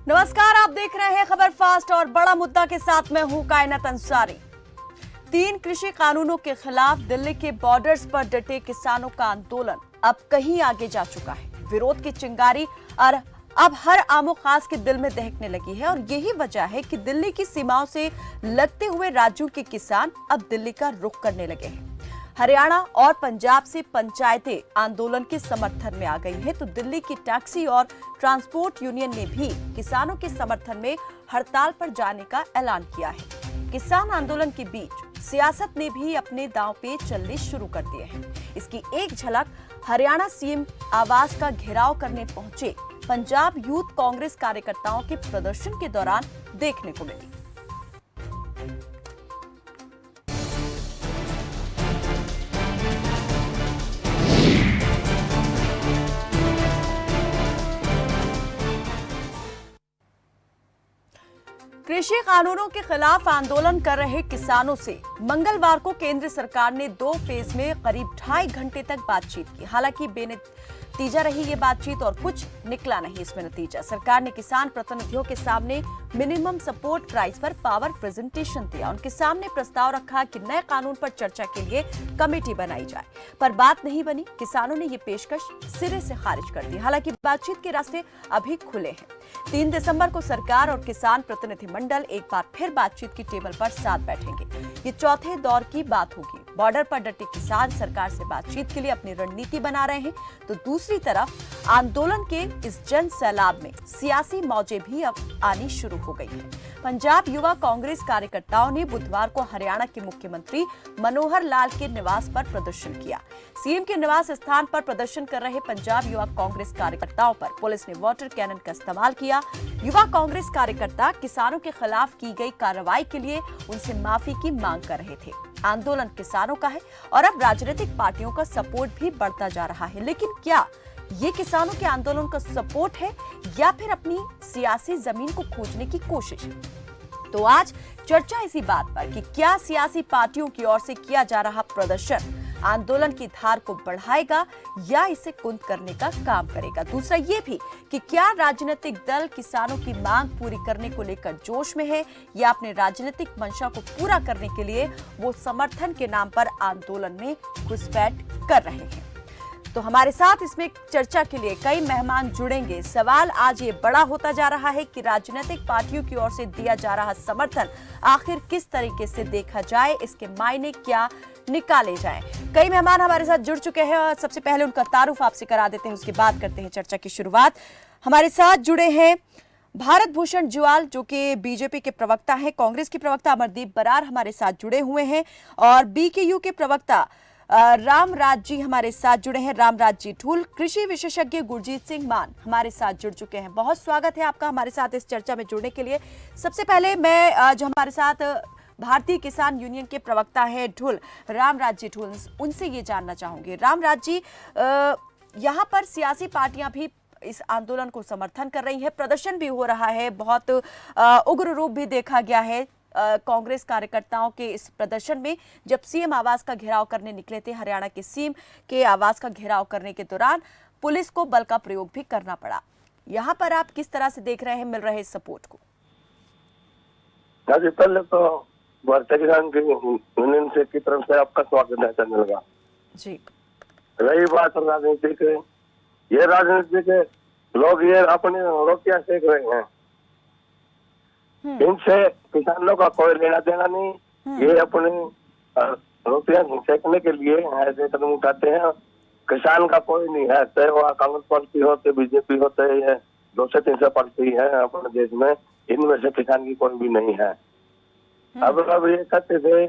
नमस्कार, आप देख रहे हैं खबर फास्ट और बड़ा मुद्दा के साथ मैं हूं कायनात अंसारी। 3 कृषि कानूनों के खिलाफ दिल्ली के बॉर्डर्स पर डटे किसानों का आंदोलन अब कहीं आगे जा चुका है। विरोध की चिंगारी और अब हर आमो खास के दिल में दहकने लगी है और यही वजह है कि दिल्ली की सीमाओं से लगते हुए राज्यों के किसान अब दिल्ली का रुख करने लगे हैं। हरियाणा और पंजाब से पंचायतें आंदोलन के समर्थन में आ गई है, तो दिल्ली की टैक्सी और ट्रांसपोर्ट यूनियन ने भी किसानों के समर्थन में हड़ताल पर जाने का ऐलान किया है। किसान आंदोलन के बीच सियासत ने भी अपने दांव पे चलने शुरू कर दिए हैं। इसकी एक झलक हरियाणा सीएम आवास का घेराव करने पहुंचे पंजाब यूथ कांग्रेस कार्यकर्ताओं के प्रदर्शन के दौरान देखने को मिली। कृषि कानूनों के खिलाफ आंदोलन कर रहे किसानों से मंगलवार को केंद्र सरकार ने 2 फेज में करीब 2.5 घंटे तक बातचीत की। हालांकि बेनतीजा रही ये बातचीत और कुछ निकला नहीं इसमें नतीजा। सरकार ने किसान प्रतिनिधियों के सामने मिनिमम सपोर्ट प्राइस पर पावर प्रेजेंटेशन दिया। उनके सामने प्रस्ताव रखा कि नए कानून पर चर्चा के लिए कमेटी बनाई जाए, पर बात नहीं बनी। किसानों ने ये पेशकश सिरे से खारिज कर दी। हालांकि बातचीत के रास्ते अभी खुले हैं। 3 दिसंबर को सरकार और किसान प्रतिनिधि मंडल एक बार फिर बातचीत की टेबल पर साथ बैठेंगे। ये चौथे दौर की बात होगी। बॉर्डर पर डटे किसान सरकार से बातचीत के लिए अपनी रणनीति बना रहे हैं, तो दूसरी तरफ आंदोलन के इस जन सैलाब में सियासी मौजें भी अब आनी शुरू हो गई है। पंजाब युवा कांग्रेस कार्यकर्ताओं ने बुधवार को हरियाणा के मुख्यमंत्री मनोहर लाल के निवास पर प्रदर्शन किया। सीएम के निवास स्थान पर प्रदर्शन कर रहे पंजाब युवा कांग्रेस कार्यकर्ताओं पर पुलिस ने वाटर कैनन का इस्तेमाल किया। युवा कांग्रेस कार्यकर्ता किसानों के खिलाफ की गई कार्रवाई के लिए उनसे माफी की मांग कर रहे थे। आंदोलन किसानों का है और अब राजनीतिक पार्टियों का सपोर्ट भी बढ़ता जा रहा है, लेकिन क्या ये किसानों के आंदोलन का सपोर्ट है या फिर अपनी सियासी जमीन को खोजने की कोशिश? तो आज चर्चा इसी बात पर कि क्या सियासी पार्टियों की ओर से किया जा रहा प्रदर्शन आंदोलन की धार को बढ़ाएगा या इसे कुंद करने का काम करेगा। दूसरा ये भी कि क्या राजनीतिक दल किसानों की मांग पूरी करने को लेकर जोश में है या अपने राजनीतिक मंशा को पूरा करने के लिए वो समर्थन के नाम पर आंदोलन में घुसपैठ कर रहे हैं। तो हमारे साथ इसमें चर्चा के लिए कई मेहमान जुड़ेंगे। सवाल आज ये बड़ा होता जा रहा है कि राजनीतिक पार्टियों की ओर से दिया जा रहा समर्थन आखिर किस तरीके से देखा जाए, इसके मायने क्या निकाले जाएं। कई मेहमान हमारे साथ जुड़ चुके हैं और सबसे पहले उनका तारुफ आपसे करा देते हैं, उसके बाद करते हैं चर्चा की शुरुआत। हमारे साथ जुड़े हैं भारत भूषण जुआल, जो कि बीजेपी के प्रवक्ता हैं। कांग्रेस के प्रवक्ता अमरदीप बरार हमारे साथ जुड़े हुए हैं और बीकेयू के प्रवक्ता रामराज जी हमारे साथ जुड़े हैं, रामराज जी ठूल। कृषि विशेषज्ञ गुरजीत सिंह मान हमारे साथ जुड़ चुके हैं। बहुत स्वागत है आपका हमारे साथ इस चर्चा में जुड़ने के लिए। सबसे पहले मैं जो हमारे साथ भारतीय किसान यूनियन के प्रवक्ता है ठुल, रामराज जी ठुल, उनसे ये जानना चाहूंगी। रामराज जी, यहाँ पर सियासी पार्टियां भी इस आंदोलन को समर्थन कर रही है, प्रदर्शन भी हो रहा है, बहुत उग्र रूप भी देखा गया है कांग्रेस कार्यकर्ताओं के इस प्रदर्शन में। जब सीएम आवास का घेराव करने निकले थे, हरियाणा के सीएम के आवास का घेराव करने के दौरान पुलिस को बल का प्रयोग भी करना पड़ा। यहाँ पर आप किस तरह से देख रहे हैं मिल रहे सपोर्ट को? पहले तो भारतीय किसान यूनियन से की तरफ से आपका स्वागत है चैनल का जी। रही बात राजनीतिक, ये राजनीतिक लोग ये अपने रोटियां सेक रहे हैं, इनसे किसानों का कोई लेना देना नहीं। ये अपनी रोटियां सेकने के लिए ऐसे कदम उठाते हैं। किसान का कोई नहीं है, चाहे वह कांग्रेस पार्टी हो, चाहे बीजेपी हो, चाहे 200-300 पार्टी है अपने देश में, इनमें से किसान की कोई भी नहीं है। अब ये कहते थे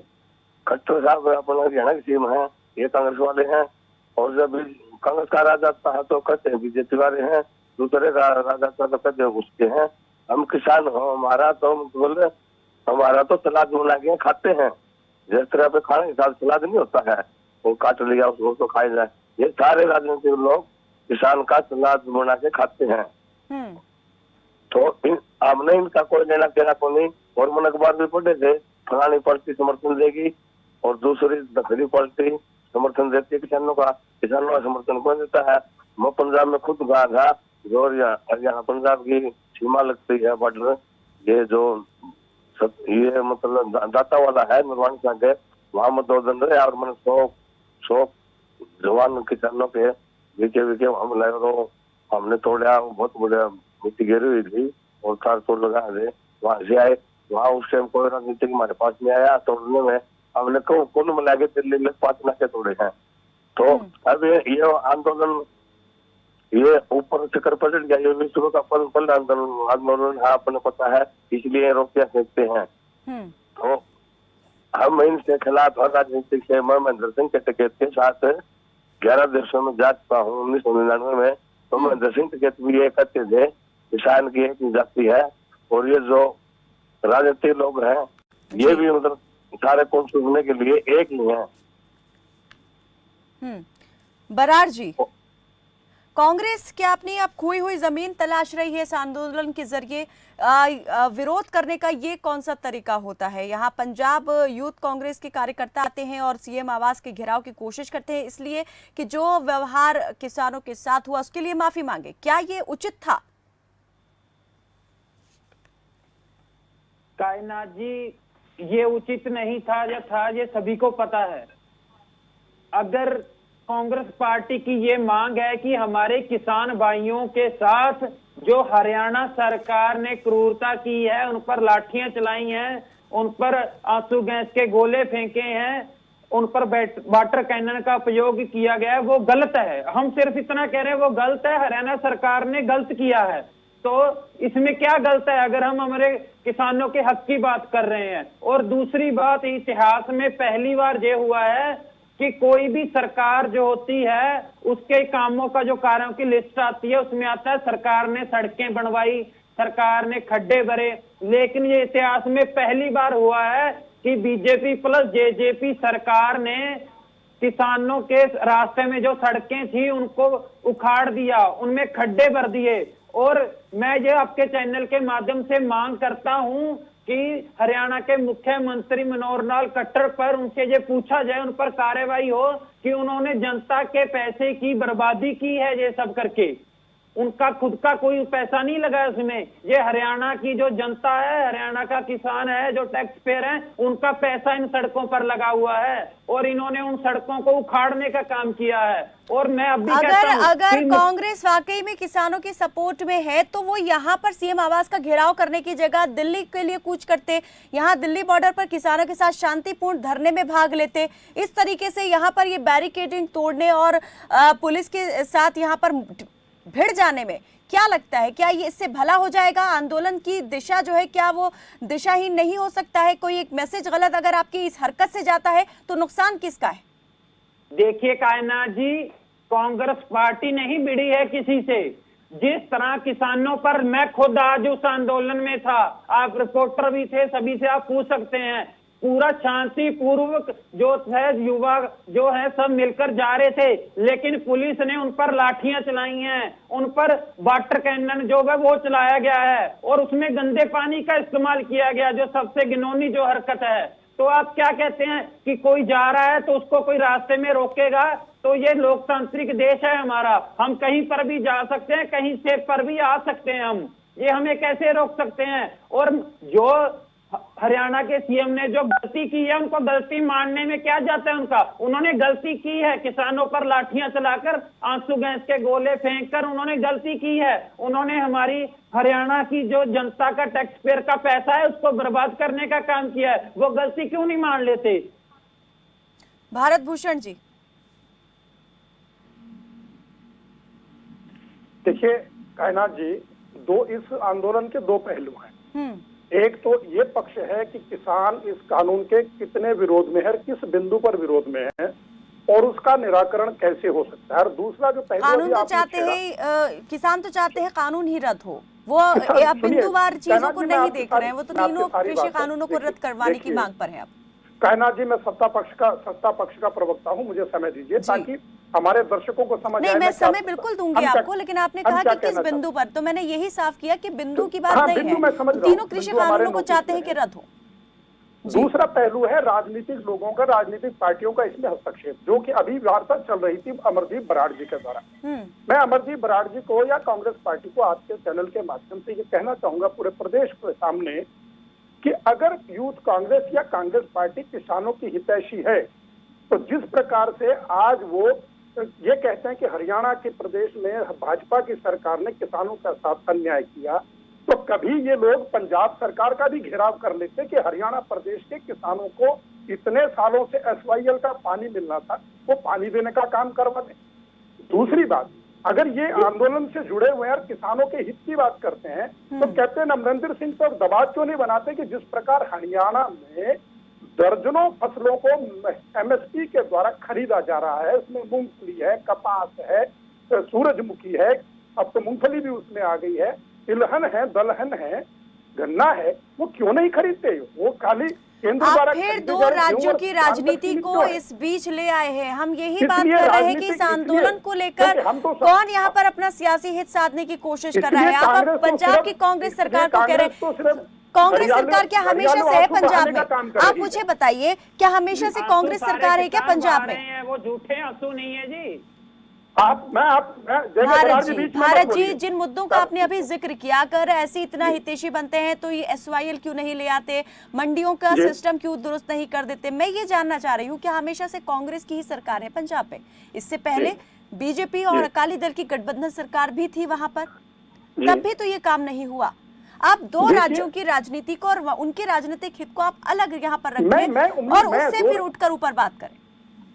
खट्टर साहब अपना हरियाणा के सीएम है, ये कांग्रेस वाले हैं, और जब कांग्रेस का राज आता है तो कहते हैं बीजेपी वाले हैं, दूसरे का राज आता है तो कहते हैं उसके हैं। हम किसान हो, हमारा तो बोले हमारा तो सलाद बना के खाते हैं, जिस तरह पे खाने के साथ सलाद नहीं होता है, वो काट लिया उसको तो खाया जाए। ये सारे राजनीतिक लोग किसान का सलाद बना के खाते हैं। तो हमने इनका कोई लेना देना को नहीं। और मन अखबार भी पढ़े थे, फलानी पार्टी समर्थन देगी और दूसरी दखली पार्टी समर्थन देती है किसानों का समर्थन कौन देता है। मैं पंजाब में खुद गया था, जो हरियाणा पंजाब की सीमा लगती है बॉर्डर, ये जो ये मतलब दाता वाला है निर्माण के, वहाँ में 2 दिन रहे और मैंने 100 जवान किसानों के बीचे हम लगे तो हमने तोड़ा, बहुत बढ़िया मिट्टी गिरी हुई थी और तार तोड़ लगा दे, वहां से आए। वहाँ उस टाइम कोई राजनीतिक हमारे पास नहीं आया तोड़ने में, हमने कुल मिला के दिल्ली में 5 नाके तोड़े हैं। तो अब ये आंदोलन ये ऊपर से कर पलट गया, ये विश्व का पल आंदोलन है, अपने पता है, इसलिए रोकिया सकते हैं। तो हम इनके खिलाफ और राजनीतिक से मैं महेंद्र सिंह के टिकैत के साथ 11 देशों में जा चुका हूँ 1999 में। तो महेंद्र सिंह टिकैत भी ये कहते थे किसान की एक जाति है, और ये जो राजनीतिक लोग हैं ये भी मतलब सारे को सुनने के लिए एक ही है। बरार जी, कांग्रेस क्या अपनी अब खोई हुई जमीन तलाश रही है इस आंदोलन के जरिए? विरोध करने का ये कौन सा तरीका होता है? यहाँ पंजाब यूथ कांग्रेस के कार्यकर्ता आते हैं और सीएम आवास के घेराव की कोशिश करते हैं इसलिए कि जो व्यवहार किसानों के साथ हुआ उसके लिए माफी मांगे, क्या ये उचित था? कायनात जी, ये उचित नहीं था या था, ये सभी को पता है। अगर कांग्रेस पार्टी की ये मांग है कि हमारे किसान भाइयों के साथ जो हरियाणा सरकार ने क्रूरता की है, उन पर लाठियां चलाई हैं, उन पर आंसू गैस के गोले फेंके हैं, उन पर वाटर कैनन का उपयोग किया गया है, वो गलत है। हम सिर्फ इतना कह रहे हैं वो गलत है, हरियाणा सरकार ने गलत किया है। तो इसमें क्या गलत है अगर हम हमारे किसानों के हक की बात कर रहे हैं? और दूसरी बात, इतिहास में पहली बार ये हुआ है कि कोई भी सरकार जो होती है उसके कामों का जो कार्यों की लिस्ट आती है उसमें आता है सरकार ने सड़कें बनवाई, सरकार ने खड्डे भरे। लेकिन ये इतिहास में पहली बार हुआ है कि बीजेपी प्लस जेजेपी सरकार ने किसानों के रास्ते में जो सड़कें थी उनको उखाड़ दिया, उनमें खड्डे भर दिए। और मैं ये आपके चैनल के माध्यम से मांग करता हूं कि हरियाणा के मुख्यमंत्री मनोहर लाल खट्टर पर उनसे ये पूछा जाए, उन पर कार्रवाई हो कि उन्होंने जनता के पैसे की बर्बादी की है ये सब करके। उनका खुद का कोई पैसा नहीं लगा इसमें। ये हरियाणा की जो जनता है, हरियाणा का किसान है, जो टैक्स पेयर है, उनका पैसा इन सड़कों पर लगा हुआ है और इन्होंने उन सड़कों को उखाड़ने का काम किया है। और मैं अब भी कहता हूं अगर कांग्रेस वाकई में किसानों की सपोर्ट में है तो वो यहाँ पर सीएम आवास का घेराव करने की जगह दिल्ली के लिए कूच करते, यहाँ दिल्ली बॉर्डर पर किसानों के साथ शांतिपूर्ण धरने में भाग लेते। इस तरीके से यहाँ पर ये बैरिकेडिंग तोड़ने और पुलिस के साथ यहाँ पर भिड़ जाने में क्या लगता है, क्या ये इससे भला हो जाएगा? आंदोलन की दिशा जो है क्या वो दिशाहीन नहीं हो सकता है? कोई एक मैसेज गलत अगर आपकी इस हरकत से जाता है तो नुकसान किसका है? देखिए कायनात जी, कांग्रेस पार्टी नहीं भिड़ी है किसी से। जिस तरह किसानों पर, मैं खुद आज उस आंदोलन में था, आप रिपोर्टर भी थे, सभी से आप पूछ सकते हैं, पूरा शांति पूर्वक जो है युवा जो है सब मिलकर जा रहे थे, लेकिन पुलिस ने उन पर लाठियां चलाई हैं, उन पर वाटर कैनन जो है वो चलाया गया है और उसमें गंदे पानी का इस्तेमाल किया गया, जो सबसे घिनौनी जो हरकत है। तो आप क्या कहते हैं कि कोई जा रहा है तो उसको कोई रास्ते में रोकेगा? तो ये लोकतांत्रिक देश है हमारा, हम कहीं पर भी जा सकते हैं, कहीं से पर भी आ सकते हैं हम, ये हमें कैसे रोक सकते हैं? और जो हरियाणा के सीएम ने जो गलती की है उनको गलती मानने में क्या जाता है उनका? उन्होंने गलती की है, किसानों पर लाठियां चलाकर, आंसू गैस के गोले फेंककर उन्होंने गलती की है। उन्होंने हमारी हरियाणा की जो जनता का टैक्स पेयर का पैसा है उसको बर्बाद करने का काम किया है। वो गलती क्यों नहीं मान लेते? भारत भूषण जी, देखिए कायनात जी, इस आंदोलन के 2 पहलू हैं। एक तो ये पक्ष है कि किसान इस कानून के कितने विरोध में है, किस बिंदु पर विरोध में है और उसका निराकरण कैसे हो सकता है। और दूसरा जो पहलू, कानून तो चाहते हैं, किसान तो चाहते हैं कानून ही रद्द हो, वो बिंदुवार चीजों को नहीं देख रहे हैं, वो तो तीनों कृषि कानूनों को रद्द करवाने की मांग पर है। अब कायनात जी, मैं सत्ता पक्ष का प्रवक्ता हूं, मुझे समय दीजिए ताकि हमारे दर्शकों को समझ आए। नहीं, मैं समय बिल्कुल दूंगी आपको, लेकिन आपने कहा कि किस बिंदु पर, तो मैंने यही साफ किया कि बिंदु की बात नहीं है, तीनों कृषि कानूनों को चाहते हैं कि रद्द हो। दूसरा पहलू है राजनीतिक लोगों का, राजनीतिक पार्टियों का इसमें हस्तक्षेप, जो कि अभी वार्ता चल रही थी अमरदीप बराड़ जी के द्वारा। मैं अमरदीप बराड़ जी को या कांग्रेस पार्टी को आपके चैनल के माध्यम से ये कहना चाहूंगा पूरे प्रदेश के सामने कि अगर यूथ कांग्रेस या कांग्रेस पार्टी किसानों की हितैषी है, तो जिस प्रकार से आज वो ये कहते हैं कि हरियाणा के प्रदेश में भाजपा की सरकार ने किसानों के साथ अन्याय किया, तो कभी ये लोग पंजाब सरकार का भी घेराव कर लेते कि हरियाणा प्रदेश के किसानों को इतने सालों से SYL का पानी मिलना था, वो पानी देने का काम करवा दें। दूसरी बात, अगर ये आंदोलन से जुड़े हुए और किसानों के हित की बात करते हैं, तो कैप्टन अमरिंदर सिंह तो दबाव क्यों नहीं बनाते कि जिस प्रकार हरियाणा में दर्जनों फसलों को MSP के द्वारा खरीदा जा रहा है, उसमें मूंगफली है, कपास है, सूरजमुखी है, अब तो मूंगफली भी उसमें आ गई है, तिलहन है, दलहन है, गन्ना है, वो क्यों नहीं खरीदते? वो खाली केंद्र द्वारा फिर दो राज्यों की राजनीति को इस बीच ले आए हैं। हम यही बात कर रहे हैं कि इस आंदोलन को लेकर कौन यहाँ पर अपना सियासी हित साधने की कोशिश कर रहा है? आप पंजाब की कांग्रेस सरकार को कह रहे हैं, कांग्रेस सरकार क्या हमेशा से है पंजाब में? आप मुझे बताइए, क्या हमेशा से कांग्रेस सरकार है क्या पंजाब में? वो झूठे आंसू नहीं है जी। भारत जी, जिन मुद्दों का आपने अभी जिक्र किया, अगर ऐसे इतना हितैषी बनते हैं तो ये SYL क्यों नहीं ले आते, मंडियों का सिस्टम क्यों दुरुस्त नहीं कर देते? मैं ये जानना चाह रही हूँ कि हमेशा से कांग्रेस की ही सरकार है पंजाब में, इससे पहले बीजेपी और अकाली दल की गठबंधन सरकार भी थी वहां पर, तब भी तो ये काम नहीं हुआ। आप दो राज्यों की राजनीति को और उनके राजनीतिक हित को आप अलग यहाँ पर रखें और उससे फिर उठकर ऊपर बात करें।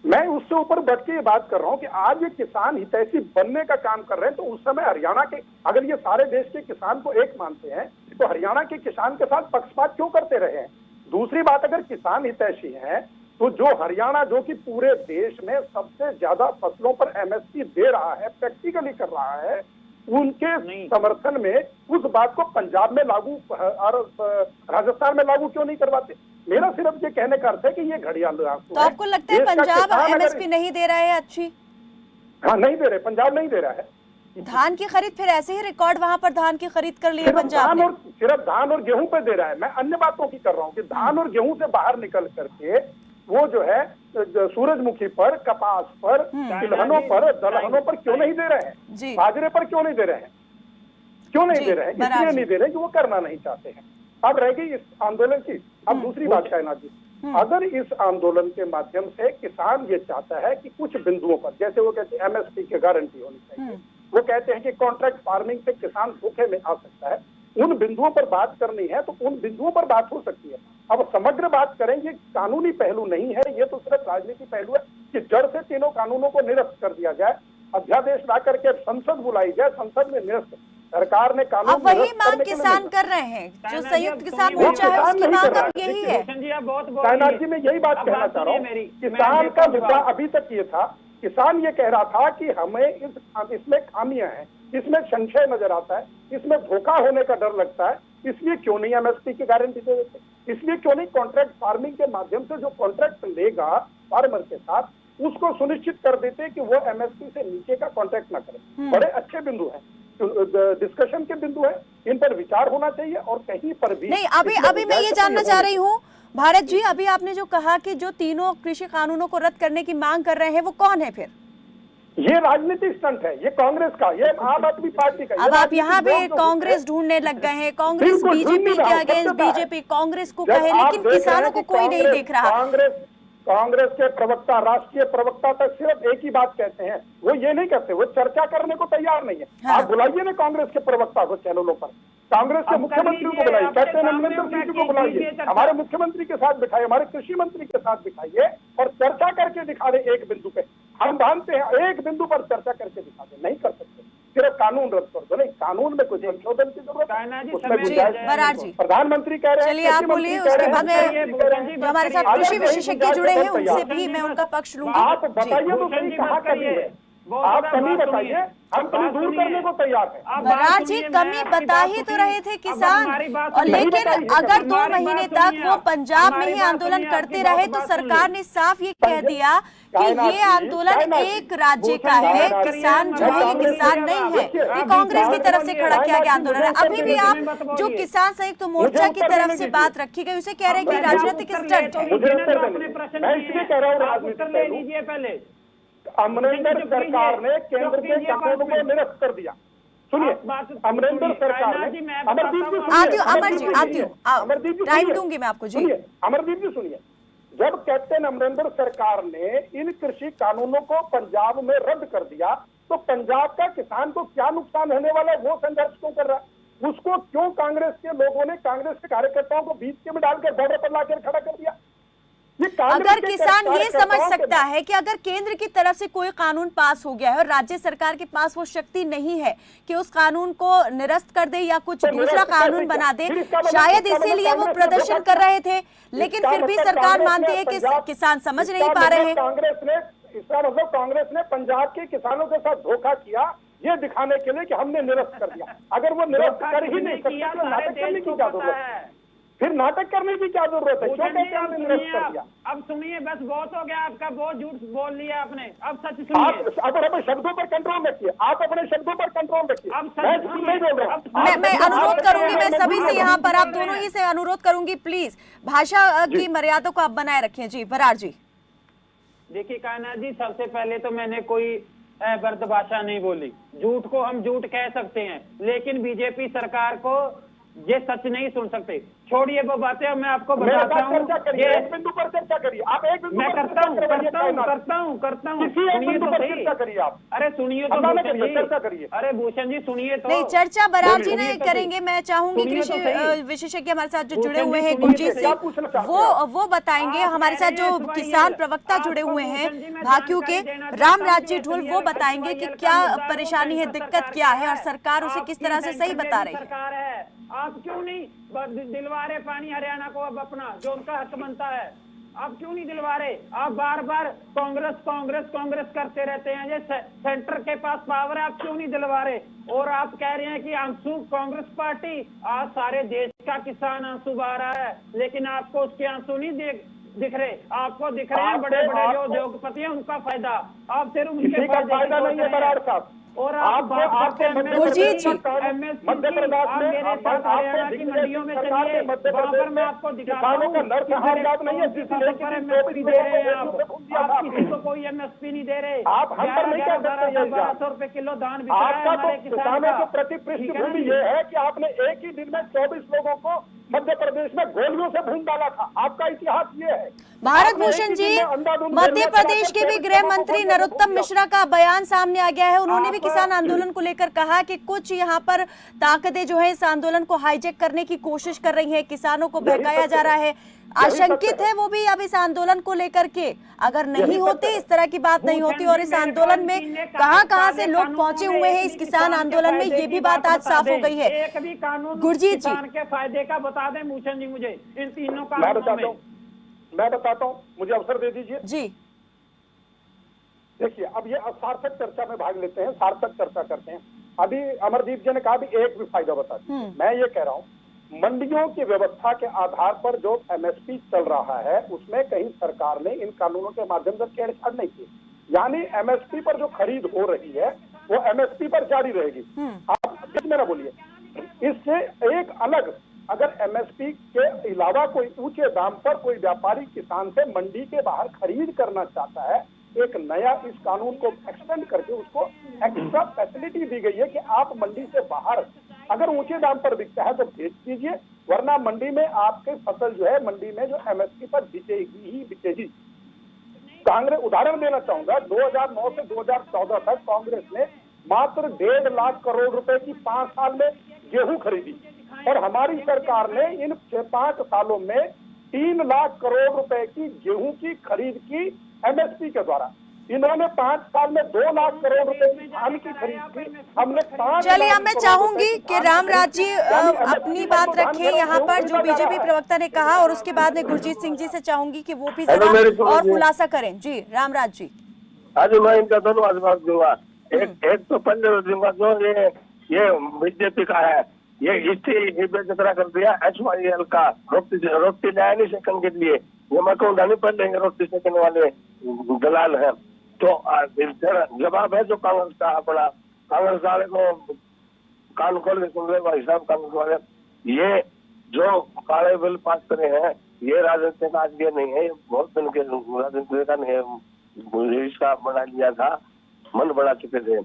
मैं उससे ऊपर बढ़ के ये बात कर रहा हूँ कि आज ये किसान हितैषी बनने का काम कर रहे हैं, तो उस समय हरियाणा के, अगर ये सारे देश के किसान को एक मानते हैं, तो हरियाणा के किसान के साथ पक्षपात क्यों करते रहे हैं? दूसरी बात, अगर किसान हितैषी हैं, तो जो हरियाणा जो कि पूरे देश में सबसे ज्यादा फसलों पर MSP दे रहा है, प्रैक्टिकली कर रहा है, उनके समर्थन में उस बात को पंजाब में लागू और राजस्थान में लागू क्यों नहीं करवाते? मेरा सिर्फ ये कहने का अर्थ है कि ये घड़ियाल। तो आपको लगता है पंजाब MSP नहीं दे रहा है अच्छी? हाँ, नहीं दे रहे, पंजाब नहीं दे रहा है। धान की खरीद फिर ऐसे ही रिकॉर्ड वहां पर धान की खरीद कर ली है पंजाब ने। सिर्फ धान और गेहूं पे दे रहा है। मैं अन्य बातों की कर रहा हूँ कि धान और गेहूं से बाहर निकल करके वो जो है सूरजमुखी पर, कपास पर, तिलहनों पर, दलहनों पर क्यों नहीं दे रहे हैं? बाजरे पर क्यों नहीं दे रहे हैं? क्यों नहीं दे रहे हैं? इसलिए नहीं दे रहे कि वो करना नहीं चाहते हैं। अब रह गई इस आंदोलन की। अब दूसरी बात कहना जी, अगर इस आंदोलन के माध्यम से किसान ये चाहता है कि कुछ बिंदुओं पर, जैसे वो कहते हैं MSP की गारंटी होनी चाहिए, वो कहते हैं कि कॉन्ट्रैक्ट फार्मिंग से किसान धोखे में आ सकता है, उन बिंदुओं पर बात करनी है तो उन बिंदुओं पर बात हो सकती है। अब समग्र बात करें, ये कानूनी पहलू नहीं है, ये तो सिर्फ राजनीति पहलू है कि जड़ से तीनों कानूनों को निरस्त कर दिया जाए, अध्यादेश ला करके संसद बुलाई जाए, संसद में निरस्त। सरकार ने कानून, अब वही मांग किसान कर रहे हैं, जो संयुक्त किसान मोर्चा है उसकी मांग अब यही है। कायनाथ जी, मैं यही बात कहना चाह रहा हूँ, किसान का मुद्दा अभी तक ये था, किसान ये कह रहा था कि हमें इसमें खामियां हैं, इसमें संशय नजर आता है, इसमें धोखा होने का डर लगता है, इसलिए क्यों नहीं MSP की गारंटी दे देते? इसलिए क्यों नहीं कॉन्ट्रैक्ट फार्मिंग के माध्यम से जो कॉन्ट्रैक्ट लेगा फार्मर के साथ, उसको सुनिश्चित कर देते कि वो MSP से नीचे का कॉन्ट्रैक्ट ना करे। बड़े अच्छे बिंदु हैं, डिस्कशन के बिंदु है, इन पर विचार होना चाहिए। और कहीं पर भी नहीं, अभी मैं ये जानना चाह रही हूँ भारत जी, अभी आपने जो कहा कि जो तीनों कृषि कानूनों को रद्द करने की मांग कर रहे हैं, वो कौन है फिर? ये राजनीतिक स्टंट है, ये कांग्रेस का, ये आम आदमी पार्टी का। अब आप यहाँ भी कांग्रेस ढूंढने लग गए हैं, कांग्रेस बीजेपी के अगेंस्ट, बीजेपी कांग्रेस को कहे, लेकिन किसानों को कोई नहीं देख रहा। कांग्रेस के प्रवक्ता, राष्ट्रीय प्रवक्ता तक सिर्फ एक ही बात कहते हैं, वो ये नहीं कहते, वो चर्चा करने को तैयार नहीं है। हाँ। आप बुलाइए ना कांग्रेस के प्रवक्ता को चैनलों पर, कांग्रेस के मुख्यमंत्री को बुलाइए, कैप्टन अमरिंदर सिंह जी को बुलाइए, हमारे मुख्यमंत्री के साथ बिठाइए, हमारे कृषि मंत्री के साथ बिठाइए और चर्चा करके दिखा दे एक बिंदु पे। हम मानते हैं एक बिंदु पर चर्चा करके दिखा दे, नहीं कर सकते, सिर्फ कानून रद्द कर दो। नहीं, कानून में कुछ संशोधन की जरूरत है। प्रधानमंत्री कह रहे हैं, चलिए आप बोलिए, उसके बाद में जो हमारे साथ कृषि विशेषज्ञ जुड़े हैं उनसे भी मैं उनका पक्ष लूंगी। आप बताइए तो सही, कहाँ कमी है? आप कमी बताइए, हम कमी दूर करने को तैयार हैं। बराड़ जी, कमी बता ही तो रहे थे किसान, और लेकिन अगर 2 महीने तक वो पंजाब में ही आंदोलन करते रहे तो सरकार ने साफ ये कह दिया कि ये आंदोलन एक राज्य का है, किसान जो है ये किसान नहीं है। ये कांग्रेस की तरफ से खड़ा किया गया आंदोलन है। अभी भी आप जो किसान संयुक्त मोर्चा की तरफ से बात रखी गई उसे कह रहे हैं कि राजनीतिक स्टंट है। मैं इसलिए कह रहा हूँ राजनीतिक पहले अमरिंदर सरकार ने केंद्र के कानून को निरस्त कर दिया। सुनिए, अमरिंदर सरकार ने अमरदीप जी टाइम दूंगी मैं आपको जी। अमरदीप जी सुनिए, जब कैप्टन अमरिंदर सरकार ने इन कृषि कानूनों को पंजाब में रद्द कर दिया तो पंजाब का किसान को क्या नुकसान होने वाला है, वो संघर्ष क्यों कर रहा है? उसको क्यों कांग्रेस के लोगों ने, कांग्रेस के कार्यकर्ताओं को बीच में डालकर बॉर्डर पर लाकर खड़ा कर दिया? अगर किसान ये समझ सकता है कि अगर केंद्र की तरफ से कोई कानून पास हो गया है और राज्य सरकार के पास वो शक्ति नहीं है कि उस कानून को निरस्त कर दे या कुछ दूसरा कानून बना दे, शायद इसीलिए वो प्रदर्शन कर रहे थे, लेकिन फिर भी सरकार मानती है कि किसान समझ नहीं पा रहे हैं। कांग्रेस ने, इसका मतलब कांग्रेस ने पंजाब के किसानों के साथ धोखा किया ये दिखाने के लिए कि हमने निरस्त कर दिया। अगर वो निरस्त कर ही नहीं सकते तो नाटक करने की क्या जरूरत है? फिर नाटक करने की क्या जरूरत है? क्यों कहते हैं हमने निरस्त कर दिया? अब सुनिए, बस बहुत हो गया आपका, बहुत झूठ बोल लिया आपने, अब सच सुनिए। आप अपने शब्दों पर कंट्रोल रखिए, आप अपने शब्दों पर कंट्रोल रखिए। मैं अनुरोध करूंगी, मैं सभी से यहाँ पर आप दोनों ही से अनुरोध करूंगी, प्लीज भाषा की मर्यादा को आप बनाए रखें। जी बराड़ जी। देखिए कायनात जी, सबसे पहले तो मैंने कोई वर्द भाषा नहीं बोली। झूठ को हम झूठ कह सकते हैं, लेकिन बीजेपी सरकार को ये सच नहीं सुन सकते। छोड़िए वो बातें, मैं आपको बताता हूँ। एक बिंदु पर चर्चा करिए आप। एक बिंदु मैं करता हूँ। सुनिए तो सही। करिए आप। अरे सुनिए तो चर्चा करिए। अरे भूषण जी सुनिए तो। नहीं, चर्चा बराड़ जी नहीं करेंगे। मैं चाहूंगी कृषि विशेषज्ञ हमारे साथ जो जुड़े हुए हैं गुरजीत सिंह, वो बताएंगे। हमारे साथ जो किसान प्रवक्ता जुड़े हुए हैं भाकियू के, रामराज जी ढोल, वो बताएंगे कि क्या परेशानी है, दिक्कत क्या है और सरकार उसे किस तरह से सही बता रही है। आप क्यों नहीं दिलवा रहे पानी हरियाणा को, अब अपना जो उनका हक बनता है, आप क्यों नहीं दिलवा रहे? आप बार बार कांग्रेस कांग्रेस कांग्रेस करते रहते हैं, ये सेंटर के पास पावर है, आप क्यों नहीं दिलवा रहे? और आप कह रहे हैं कि आंसू कांग्रेस पार्टी, आज सारे देश का किसान आंसू बहा रहा है, लेकिन आपको उसके आंसू नहीं दिख रहे। आपको दिख रहे हैं बड़े बड़े जो उद्योगपति हैं उनका फायदा, आप सिर्फ उनके फायदा नहीं है बराड़ साहब। और आप बात करते हैं गुरजीत जी, मध्य प्रदेश में हरियाणा की मंडियों में चलिए, वहाँ पर मैं आपको दिखाता हूँ एमएसपी दे रहे हैं आप किसी को कोई एमएसपी नहीं दे रहे। आप 1200 रुपए किलो धान बिक रहा है हमारे किसानों को। प्रति पृष्ठभूमि ये है कि आपने एक ही दिन में 24 लोगों को मध्य प्रदेश में गोलियों से भून डाला था। आपका इतिहास ये है। भारत भूषण जी, मध्य प्रदेश के भी गृह मंत्री नरोत्तम मिश्रा का बयान सामने आ गया है। उन्होंने भी किसान आंदोलन को लेकर कहा कि कुछ यहाँ पर ताकतें जो है इस आंदोलन को हाईजैक करने की कोशिश कर रही है, किसानों को बहकाया जा रहा है। आशंकित है वो भी अब इस आंदोलन को लेकर के, अगर नहीं होते, इस तरह की बात नहीं होती और इस आंदोलन में कहां से लोग पहुंचे हुए हैं इस किसान आंदोलन में, ये भी बात आज साफ हो गई है। एक भी कानून गुरजीत जी के फायदे का बता दें भूषण जी मुझे, इन तीनों का मैं बताता हूँ, मुझे अवसर दे दीजिए जी। देखिए, अब ये सार्थक चर्चा में भाग लेते हैं, सार्थक चर्चा करते हैं। अभी अमरदीप जी ने कहा भी एक भी फायदा बता दिया। मैं ये कह रहा हूँ, मंडियों की व्यवस्था के आधार पर जो एमएसपी चल रहा है उसमें कहीं सरकार ने इन कानूनों के माध्यम से छेड़छाड़ नहीं की। यानी एमएसपी पर जो खरीद हो रही है वो एमएसपी पर जारी रहेगी। आप बीच में ना बोलिए। इससे एक अलग, अगर एमएसपी के अलावा कोई ऊंचे दाम पर कोई व्यापारी किसान से मंडी के बाहर खरीद करना चाहता है, एक नया इस कानून को एक्सटेंड करके उसको एक्स्ट्रा फैसिलिटी दी गई है कि आप मंडी से बाहर अगर ऊंचे दाम पर बिकता है तो बेच दीजिए, वरना मंडी में आपके फसल जो है मंडी में जो एमएसपी पर बिकेगी ही बिकेगी। कांग्रेस, उदाहरण देना चाहूंगा, 2009 से 2014 तक कांग्रेस ने मात्र 1.5 लाख करोड़ रुपए की 5 साल में गेहूं खरीदी और हमारी सरकार ने इन 5 सालों में 3 लाख करोड़ रुपए की गेहूं की खरीद की एमएसपी के द्वारा। इन्होंने 5 साल में 2 लाख करोड़ रुपए की धान की खरीद की, हमने 5। चलिए, अब मैं चाहूंगी कि रामराज जी अपनी बात रखें यहाँ पर जो बीजेपी प्रवक्ता ने कहा, और उसके बाद में गुरजीत सिंह जी से चाहूंगी कि वो भी जरा और खुलासा करें। जी रामराज जी। आज मैं इनका दोनों जवाब दूंगा। एक तो पहले दूंगा जो ये बीजेपी का है, ये इससे बेचतरा कर दिया HYL का, रोटी लाया नहीं सेकंड के लिए, ये मैं कहूँगा नहीं पढ़ लेंगे रोटी सेकंड वाले दलाल हैं। तो जवाब है जो कांग्रेस का अपना, कांग्रेस वाले को कान खोल के सुन रहे भाई साहब, कांग्रेस वाले ये जो काले बिल पास करे हैं ये राजनीति का आज ये नहीं है, बहुत दिन के राजनीति का नहीं है, इसका बना लिया था, मन बना चुके थे।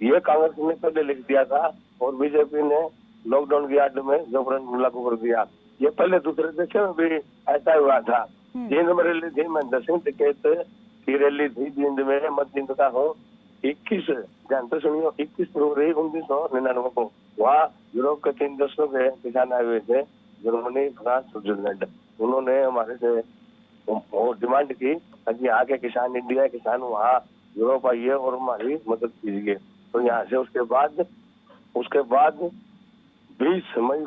ये कांग्रेस ने पहले लिख दिया था और बीजेपी ने लॉकडाउन की आड़ में जबरन लागू कर दिया। ये पहले दूसरे देशों में भी ऐसा हुआ था। जींद में रैली थी, महेंद्र सिंह टिकैत की रैली थी जींद में, मत जींद का हो 21 जानते सुनियो 21 फरवरी 1999 को वहाँ यूरोप के 3 देशों के किसान आए हुए थे, जर्मनी, फ्रांस, स्विट्जरलैंड। उन्होंने हमारे से डिमांड की कि यहाँ के किसान, इंडिया के किसान वहाँ यूरोप आइए और हमारी मदद कीजिए। तो यहाँ से उसके बाद 20 मई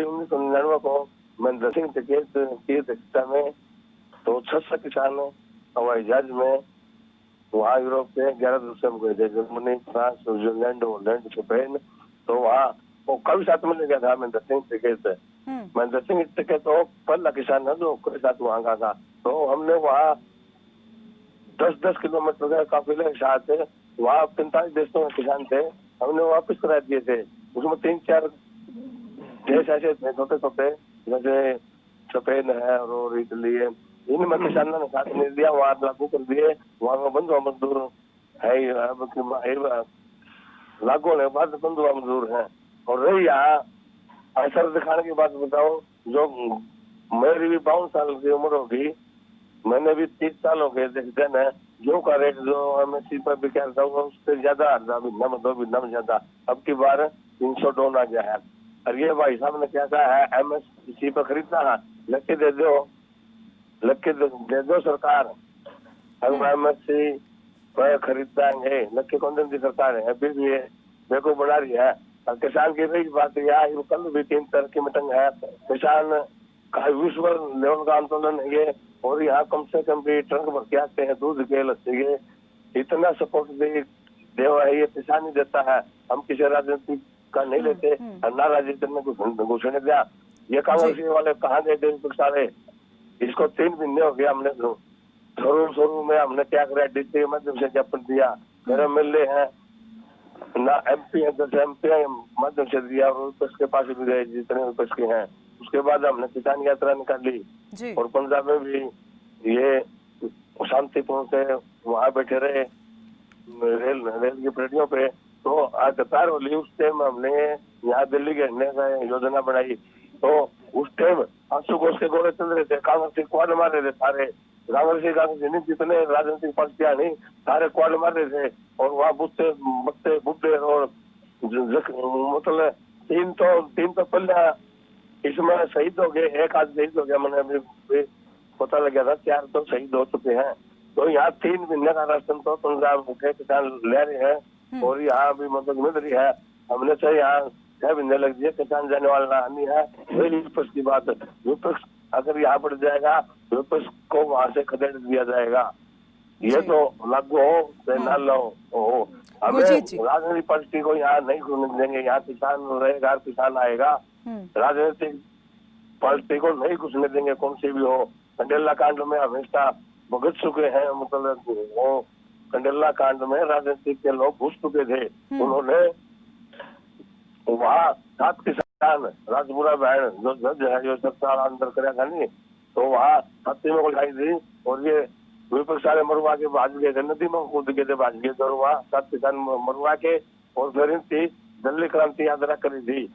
1999 को महेंद्र सिंह टिकैत की अध्यक्षता में तो 600 किसान हवाई जहाज में वहाँ यूरोप के 11 देशों में गए थे, Germany, France, Switzerland, Holland, Spain. तो वहाँ वो कभी साथ में ले गया था महेंद्र सिंह टिकैत। महेंद्र सिंह टिकैत तो पहला किसान है जो के साथ वहाँ का था। तो हमने वहाँ 10-10 किलोमीटर का काफिले के साथ वहाँ 45 देशों के किसान थे, हमने वापस करा दिए थे। उसमें 3-4 देश ऐसे थे छोटे छोटे, जैसे स्पेन है और इटली है, इनमें किसानों ने साथ नहीं दिया, वहाँ लागू कर दिए। वहाँ का बंधुआ मजदूर है, लागू होने के बाद बंधुआ मजदूर है। और रही यहाँ असर दिखाने की बात बताओ, जो मेरी भी 52 साल की उम्र होगी, मैंने भी 30 साल हो गए देखते हैं, गेहूं का रेट जो MSP पर भी क्या था उससे ज्यादा, दो महीना में ज्यादा, अब की बार 300 डॉन आ गया है। और ये भाई साहब ने क्या कहा है, MSP पर खरीदना है, लेके दे दो सरकार, हम MSP पर खरीदेंगे, लक्के कौन दी सरकार है, अभी भी बेवकूफ बना रही है। और किसान की रही बात है, कल भी 3 तरह की मीटिंग है, किसान का विश्व लेवल का आंदोलन है ये, और यहाँ कम से कम भी ट्रक भर के आते हैं दूध के, लस्सी के, इतना सपोर्ट देवा है ये किसान ही देता है, हम किसी राजनीति का नहीं लेते। ना राजनीति में घुसने दिया, ये कांग्रेस वाले कहाँ गए थे सारे, इसको 3 महीने हो गया, हमने शुरू में हमने क्या करा, DC के माध्यम से ज्ञापन दिया, मेरे मिले हैं ना MP है, 10 MP माध्यम से दिया, और विपक्ष के पास भी गए जितने विपक्ष के हैं। उसके बाद हमने किसान यात्रा निकाली और पंजाब में भी ये शांतिपूर्ण से वहाँ बैठे रहे रेल की पटरियों पे। तो आज कतार होली उस टाइम हमने यहाँ दिल्ली के हटने का योजना बनाई, तो उस टाइम आंसू घोष के गोले चल रहे थे, कांग्रेस के क्वाड मार रहे थे सारे, कांग्रेस जितने राजनीतिक पार्टियां नहीं सारे क्वाड मार रहे थे, और वहाँ बच्चे बुढ़े और मतलब 3 तो पहले इसमें शहीद हो गए, 1 आध शहीद हो गया, मैंने अभी पता लग गया था, 4 तो शहीद हो चुके हैं। तो यहाँ 3 महीने का राशन तो पंजाब के किसान ले रहे हैं, और यहाँ भी मदद मिल रही है। हमने से यहाँ 6 महीने लग दिए, किसान जाने वाला नहीं है। वही विपक्ष की बात है, विपक्ष अगर यहाँ बढ़ जाएगा, विपक्ष को वहाँ से खदेड़ दिया जाएगा। ये तो लागू हो ना लो, हमें राजनीतिक पार्टी को यहाँ नहीं घुसने देंगे, यहाँ किसान रहेगा, किसान आएगा, राजनीतिक पार्टी को नहीं घुसने देंगे, कौन सी भी हो। कंडेला कांड में हमेशा भुगत चुके हैं, मतलब वो कंडेला कांड में राजनीतिक के लोग घुस चुके थे, उन्होंने वहाँ 7 किसान राजपुरा बहन जो जज है जो 7 साल अंदर करेगा नहीं, तो वहाँ छाती में उठाई थी, और ये विपक्ष सारे मरवा के भाज गए थे, नदी में कूद गए थे, भाज गए थे, और वहाँ 7 किसान मरवा के और फिर इनकी दिल्ली क्रांति यात्रा करी थी।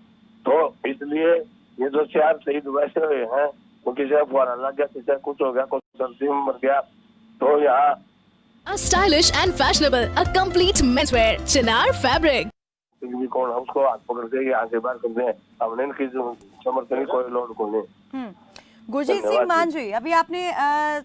तो इसलिए ये जो 4 शहीद वैसे हुए हैं, वो किसी फुहारा लग गया, किसी कुछ हो गया, कुछ सर्दी में मर गया। तो यहाँ stylish and fashionable, a complete menswear, Chinar fabric. भी कौन है उसको हाथ पकड़ के यहाँ से बाहर कर दें, हमने इनकी समर्थन की कोई लोड को नहीं। गुरजीत सिंह मान जी, अभी आपने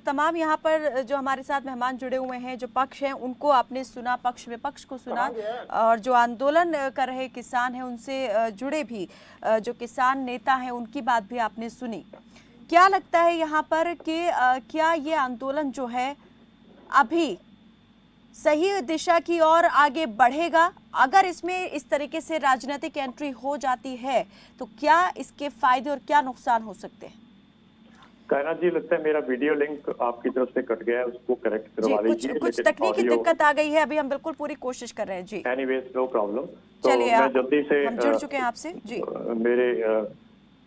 तमाम यहाँ पर जो हमारे साथ मेहमान जुड़े हुए हैं, जो पक्ष हैं, उनको आपने सुना, पक्ष विपक्ष को सुना, और जो आंदोलन कर रहे किसान हैं उनसे जुड़े भी जो किसान नेता हैं उनकी बात भी आपने सुनी। क्या लगता है यहाँ पर कि क्या ये आंदोलन जो है अभी सही दिशा की ओर आगे बढ़ेगा? अगर इसमें इस तरीके से राजनीतिक एंट्री हो जाती है तो क्या इसके फायदे और क्या नुकसान हो सकते हैं? कायनात जी, लगता है मेरा वीडियो लिंक आपकी तरफ से कट गया है, उसको करेक्ट जी, करवा कुछ लीजिए। कुछ लेकिन तकनीकी ऑडियो दिक्कत आ गई है, अभी हम बिल्कुल पूरी कोशिश कर रहे हैं जी। Anyways no problem. तो चलिए, मैं जल्दी से हम जुड़ चुके हैं आपसे जी। मेरे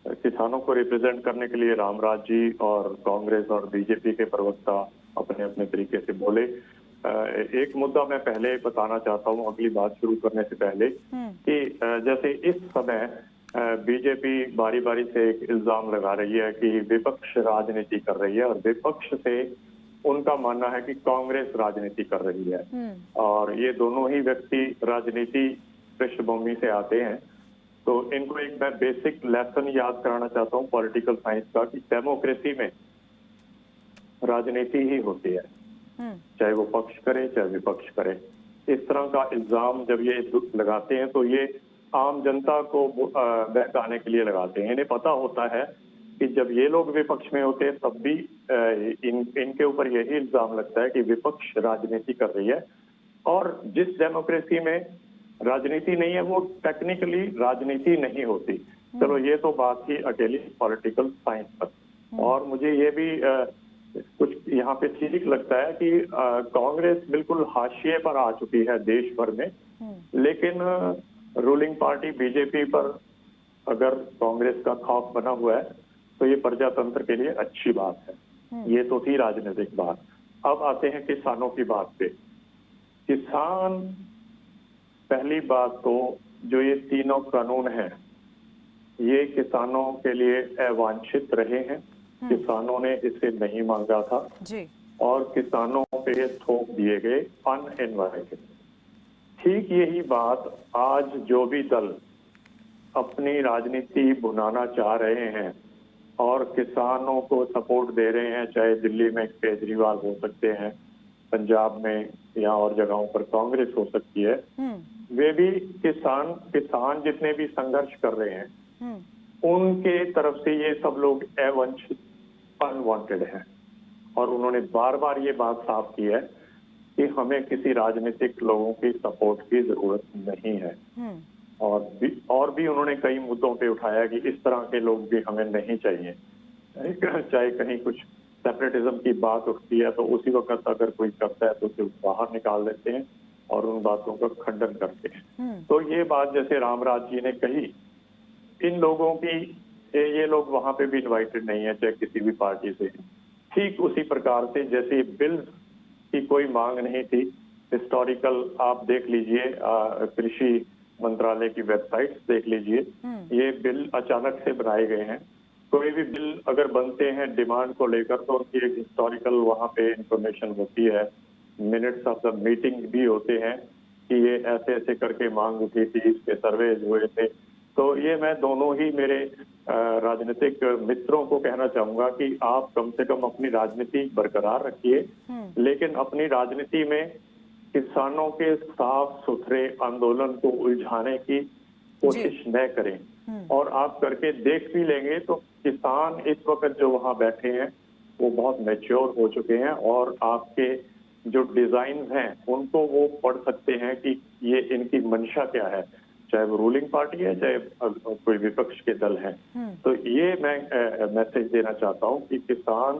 किसानों को रिप्रेजेंट करने के लिए रामराज जी और कांग्रेस और बीजेपी के प्रवक्ता अपने अपने तरीके से बोले। एक मुद्दा मैं पहले बताना चाहता हूं अगली बात शुरू करने से पहले कि जैसे इस समय बीजेपी बारी बारी से एक इल्जाम लगा रही है कि विपक्ष राजनीति कर रही है, और विपक्ष से उनका मानना है कि कांग्रेस राजनीति कर रही है। और ये दोनों ही व्यक्ति राजनीति पृष्ठभूमि से आते हैं। तो इनको एक मैं बेसिक लेसन याद कराना चाहता हूँ पॉलिटिकल साइंस का, कि डेमोक्रेसी में राजनीति ही होती है, चाहे वो पक्ष करे चाहे विपक्ष करे। इस तरह का इल्जाम जब ये लगाते हैं तो ये आम जनता को बहकाने के लिए लगाते हैं। इन्हें पता होता है कि जब ये लोग विपक्ष में होते हैं तब भी इनके ऊपर यही इल्जाम लगता है कि विपक्ष राजनीति कर रही है। और जिस डेमोक्रेसी में राजनीति नहीं है वो टेक्निकली राजनीति नहीं होती। चलो, ये तो बात ही अकेली पॉलिटिकल साइंस पर। और मुझे ये भी कुछ यहाँ पे ठीक लगता है कि कांग्रेस बिल्कुल हाशिए पर आ चुकी है देश भर में, लेकिन रूलिंग पार्टी बीजेपी पर अगर कांग्रेस का खौफ बना हुआ है तो ये प्रजातंत्र के लिए अच्छी बात है। ये तो थी राजनीतिक बात। अब आते हैं किसानों की बात पे। किसान, पहली बात तो जो ये तीनों कानून हैं ये किसानों के लिए अवांछित रहे हैं। किसानों ने इसे नहीं मांगा था जी। और किसानों पे थोप दिए गए अनइनवाइटेड। ठीक यही बात आज जो भी दल अपनी राजनीति भुनाना चाह रहे हैं और किसानों को सपोर्ट दे रहे हैं, चाहे दिल्ली में केजरीवाल हो सकते हैं, पंजाब में या और जगहों पर कांग्रेस हो सकती है, वे भी किसान जितने भी संघर्ष कर रहे हैं उनके तरफ से ये सब लोग अवंचित अनवांटेड हैं। और उन्होंने बार बार ये बात साफ की है कि हमें किसी राजनीतिक लोगों की सपोर्ट की जरूरत नहीं है। और भी उन्होंने कई मुद्दों पे उठाया कि इस तरह के लोग भी हमें नहीं चाहिए। चाहे कहीं कुछ सेपरेटिज्म की बात उठती है तो उसी वक्त अगर कोई करता है तो उसे बाहर निकाल देते हैं और उन बातों का खंडन करते हैं। तो ये बात जैसे रामराज जी ने कही, इन लोगों की, ये लोग वहां पे भी इनवाइटेड नहीं है, चाहे किसी भी पार्टी से। ठीक उसी प्रकार से जैसे बिल्स की कोई मांग नहीं थी, हिस्टोरिकल आप देख लीजिए, कृषि मंत्रालय की वेबसाइट देख लीजिए, ये बिल अचानक से बनाए गए हैं। कोई भी बिल अगर बनते हैं डिमांड को लेकर तो उनकी एक हिस्टोरिकल वहां पे इंफॉर्मेशन होती है, मिनट्स ऑफ द मीटिंग भी होते हैं कि ये ऐसे ऐसे करके मांग उठी थी, इसके सर्वेज हुए थे। तो ये मैं दोनों ही मेरे राजनीतिक मित्रों को कहना चाहूंगा कि आप कम से कम अपनी राजनीति बरकरार रखिए, लेकिन अपनी राजनीति में किसानों के साफ सुथरे आंदोलन को उलझाने की कोशिश न करें। और आप करके देख भी लेंगे तो किसान इस वक्त जो वहां बैठे हैं वो बहुत मैच्योर हो चुके हैं और आपके जो डिजाइन हैं उनको वो पढ़ सकते हैं कि ये इनकी मंशा क्या है, चाहे वो रूलिंग पार्टी है चाहे कोई विपक्ष के दल है। तो ये मैं मैसेज देना चाहता हूँ कि किसान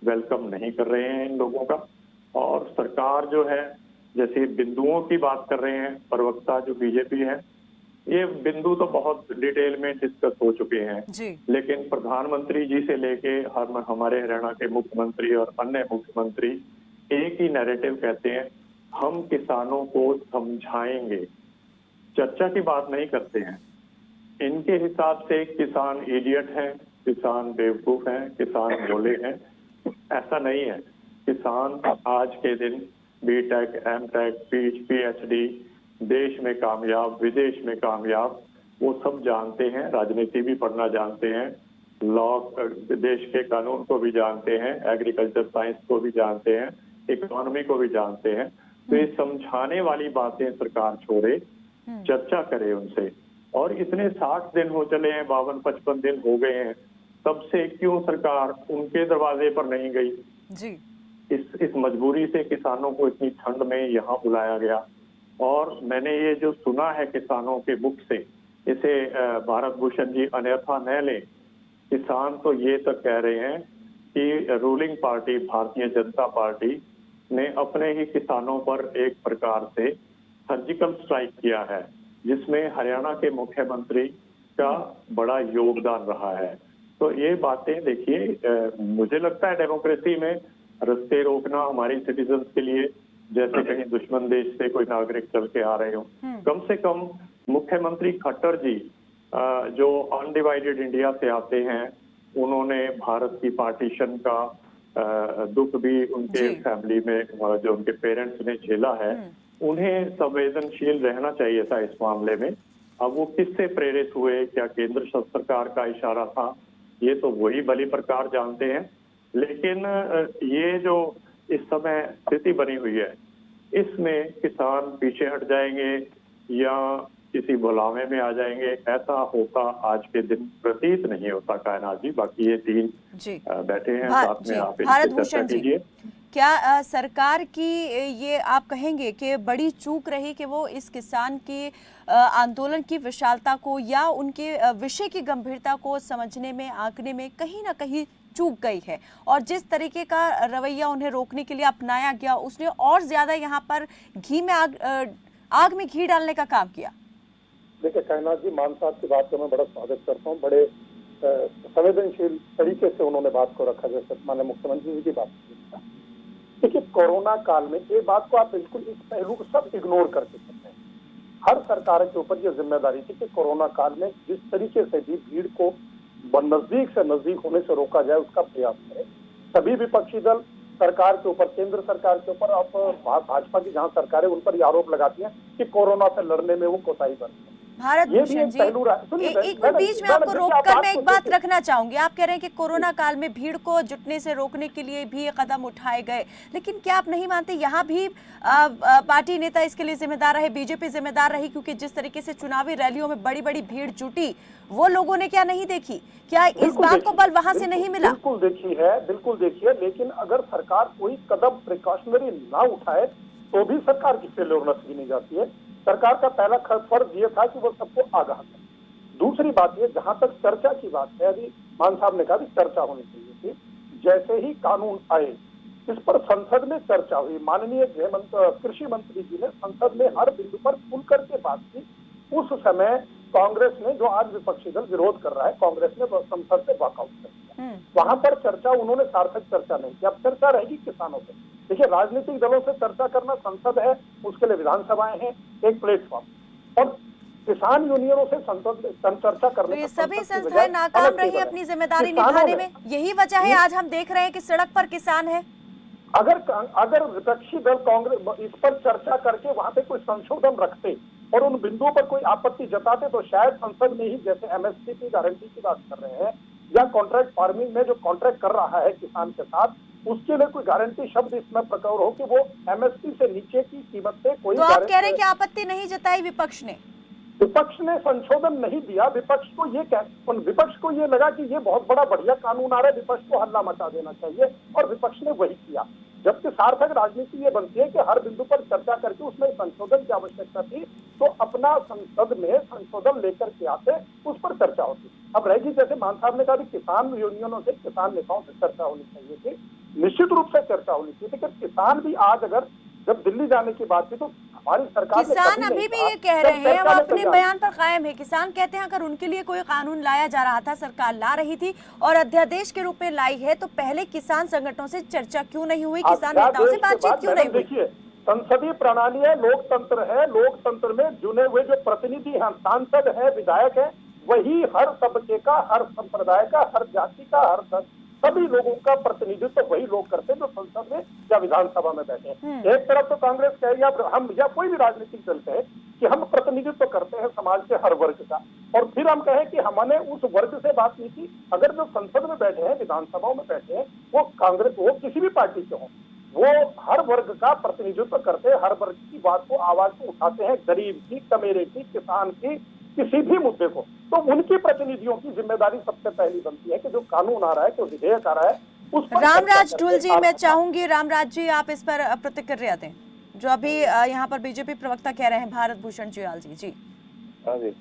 वेलकम नहीं कर रहे हैं इन लोगों का। और सरकार जो है, जैसे बिंदुओं की बात कर रहे हैं प्रवक्ता जो बीजेपी है, ये बिंदु तो बहुत डिटेल में डिस्कस हो चुके हैं जी। लेकिन प्रधानमंत्री जी से लेके हमारे हरियाणा के मुख्यमंत्री और अन्य मुख्यमंत्री एक ही नैरेटिव कहते हैं, हम किसानों को समझाएंगे। चर्चा की बात नहीं करते हैं। इनके हिसाब से किसान इडियट हैं, किसान बेवकूफ हैं, किसान भोले हैं। ऐसा नहीं है। किसान आज के दिन बीटेक, एमटेक, पीएचडी, देश में कामयाब, विदेश में कामयाब, वो सब जानते हैं, राजनीति भी पढ़ना जानते हैं, लॉ, देश के कानून को भी जानते हैं, एग्रीकल्चर साइंस को भी जानते हैं, इकोनॉमी को भी जानते हैं। तो ये समझाने वाली बातें सरकार छोड़े, चर्चा करे उनसे। और इतने 60 दिन हो चले हैं, 52-55 दिन हो गए हैं, तब से क्यों सरकार उनके दरवाजे पर नहीं गई? जी। इस मजबूरी से किसानों को इतनी ठंड में यहाँ बुलाया गया। और मैंने ये जो सुना है किसानों के मुख से, इसे भारत भूषण जी अन्यथा न लें, किसान तो ये तक कह रहे हैं कि ruling party Bharatiya Janata party ने अपने ही किसानों पर एक प्रकार से सर्जिकल स्ट्राइक किया है, जिसमें हरियाणा के मुख्यमंत्री का बड़ा योगदान रहा है। तो ये बातें देखिए, मुझे लगता है डेमोक्रेसी में रस्ते रोकना हमारी सिटीजन्स के लिए जैसे कहीं दुश्मन देश से कोई नागरिक चल के आ रहे हो। कम से कम मुख्यमंत्री खट्टर जी जो अनडिवाइडेड इंडिया से आते हैं, उन्होंने भारत की पार्टीशन का दुख भी उनके फैमिली में जो उनके पेरेंट्स ने झेला है, उन्हें संवेदनशील रहना चाहिए था इस मामले में। अब वो किससे प्रेरित हुए, क्या केंद्र सरकार का इशारा था, ये तो वही भली प्रकार जानते हैं। लेकिन ये जो इस समय स्थिति बनी हुई है, इसमें किसान पीछे हट जाएंगे या किसी बुलावे में आ जाएंगे, ऐसा होता आज के दिन प्रतीत नहीं होता कायनात जी। बाकी ये तीन बैठे हैं साथ में, आप भारत भूषण जी, क्या सरकार की ये आप कहेंगे कि बड़ी चूक रही कि वो इस किसान की आंदोलन की विशालता को या उनके विषय की गंभीरता को समझने में, आंकने में कहीं ना कहीं चूक गई है, और जिस तरीके का रवैया उन्हें रोकने के लिए अपनाया गया, उसने और ज्यादा यहाँ पर घी में आग में घी डालने का काम किया? देखिए कायनात जी, मान साहब की बात का मैं बड़ा स्वागत करता हूँ। बड़े संवेदनशील तरीके से उन्होंने बात को रखा, जैसे माननीय मुख्यमंत्री जी की बात की। देखिए कोरोना काल में ये बात को आप बिल्कुल इस पहलू को सब इग्नोर करके चलते हैं। हर सरकार के ऊपर यह जिम्मेदारी थी कि कोरोना काल में जिस तरीके से भी भीड़ को नजदीक से नजदीक होने से रोका जाए, उसका प्रयास करें। सभी विपक्षी दल सरकार के ऊपर, केंद्र सरकार के ऊपर, अब भाजपा की जहां सरकारें उन पर ये आरोप लगाती हैं कि कोरोना से लड़ने में वो कोताही बरती है। भारत भूषण जी, एक मिनट बीच में आपको रोककर मैं एक बात रखना चाहूंगी। आप कह रहे हैं कि कोरोना काल में भीड़ को जुटने से रोकने के लिए भी कदम उठाए गए, लेकिन क्या आप नहीं मानते यहाँ भी पार्टी नेता इसके लिए जिम्मेदार रहे, बीजेपी जिम्मेदार रही? क्योंकि जिस तरीके से चुनावी रैलियों में बड़ी बड़ी भीड़ जुटी, वो लोगों ने क्या नहीं देखी? क्या इस बात को बल वहां से नहीं मिला? बिल्कुल देखिए, लेकिन अगर सरकार कोई कदम प्रिकॉशनरी ना उठाए तो भी सरकार की फेल्योरनेस गिनी जाती है। सरकार का पहला फर्ज ये था कि वो सबको आगाह करे। दूसरी बात ये, जहां तक चर्चा की बात है, अभी मान साहब ने कहा कि चर्चा होनी चाहिए थी। जैसे ही कानून आए, इस पर संसद में चर्चा हुई। माननीय कृषि मंत्री जी ने संसद में हर बिंदु पर खुल करके बात की। उस समय कांग्रेस ने, जो आज विपक्षी दल विरोध कर रहा है, कांग्रेस ने संसद से वॉकआउट कर दिया। वहां पर चर्चा उन्होंने सार्थक चर्चा नहीं की। अब चर्चा रहेगी किसानों से। देखिए राजनीतिक दलों से चर्चा करना, संसद है, उसके लिए विधानसभाएं हैं, एक प्लेटफॉर्म, और किसान यूनियनों से संसद चर्चा करने तो ये सभी संस्थाएं नाकाम रही अपनी जिम्मेदारी निभाने में। यही वजह है आज हम देख रहे हैं कि सड़क पर किसान है। अगर विपक्षी दल कांग्रेस इस पर चर्चा करके वहां पे कोई संशोधन रखते और उन बिंदुओं पर कोई आपत्ति जताते, तो शायद संसद में ही, जैसे एमएसपी की गारंटी की बात कर रहे हैं, या कॉन्ट्रैक्ट फार्मिंग में जो कॉन्ट्रैक्ट कर रहा है किसान के साथ, उसके लिए कोई गारंटी शब्द इसमें प्रकट हो कि वो एमएसपी से नीचे की कीमत पे कोई। तो आप कह रहे हैं कि आपत्ति नहीं जताई विपक्ष ने? विपक्ष ने संशोधन नहीं दिया। विपक्ष को ये लगा कि ये बहुत बड़ा बढ़िया कानून आ रहा है, विपक्ष को हल्ला मचा देना चाहिए, और विपक्ष ने वही किया। जबकि सार्थक राजनीति ये बनती है कि हर बिंदु पर चर्चा करके उसमें संशोधन की आवश्यकता थी, तो अपना संसद में संशोधन लेकर के आते, उस पर चर्चा होती। अब रहेगी, जैसे मान साहब ने कहा, किसान यूनियनों से, किसान नेताओं से चर्चा होनी चाहिए थी, निश्चित रूप से चर्चा होनी चाहिए। लेकिन किसान भी आज, अगर जब दिल्ली जाने की बात थी, तो हमारी सरकार, किसान अभी भी ये कह रहे हैं, वो अपने बयान पर कायम है। किसान कहते हैं अगर उनके लिए कोई कानून लाया जा रहा था, सरकार ला रही थी और अध्यादेश के रूप में लाई है, तो पहले किसान संगठनों से चर्चा क्यों नहीं हुई, किसान नेताओं से बातचीत क्यों नहीं हुई? देखिए, संसदीय प्रणाली है, लोकतंत्र है, लोकतंत्र में चुने हुए जो प्रतिनिधि हैं, सांसद है, विधायक है, वही हर तबके का, हर संप्रदाय का, हर जाति का, हर सभी लोगों का प्रतिनिधित्व वही लोग करते हैं जो संसद में या विधानसभा में बैठे हैं। एक तरफ तो कांग्रेस कहे या हम या कोई भी राजनीतिक दल कहे कि हम प्रतिनिधित्व करते हैं समाज के हर वर्ग का, और फिर हम कहें कि हमने उस वर्ग से बात नहीं की। अगर जो संसद में बैठे हैं, विधानसभाओं में बैठे हैं, वो कांग्रेस, वो किसी भी पार्टी के हों, वो हर वर्ग का प्रतिनिधित्व करते हैं, हर वर्ग की बात को, आवाज को उठाते हैं, गरीब की, कमेरे की, किसान की, किसी भी मुद्दे को। तो उनकी प्रतिनिधियों की जिम्मेदारी सबसे पहली बनती है कि जो कानून आ रहा है, जो विधेयक आ रहा है, उस पर रामराज चर्चा ढुल जी, करके मैं आप- चाहूंगी रामराज जी आप इस पर प्रतिक्रिया दें, जो अभी यहाँ पर बीजेपी प्रवक्ता कह रहे हैं भारत भूषण जुयाल जी। जी, हाँ जी।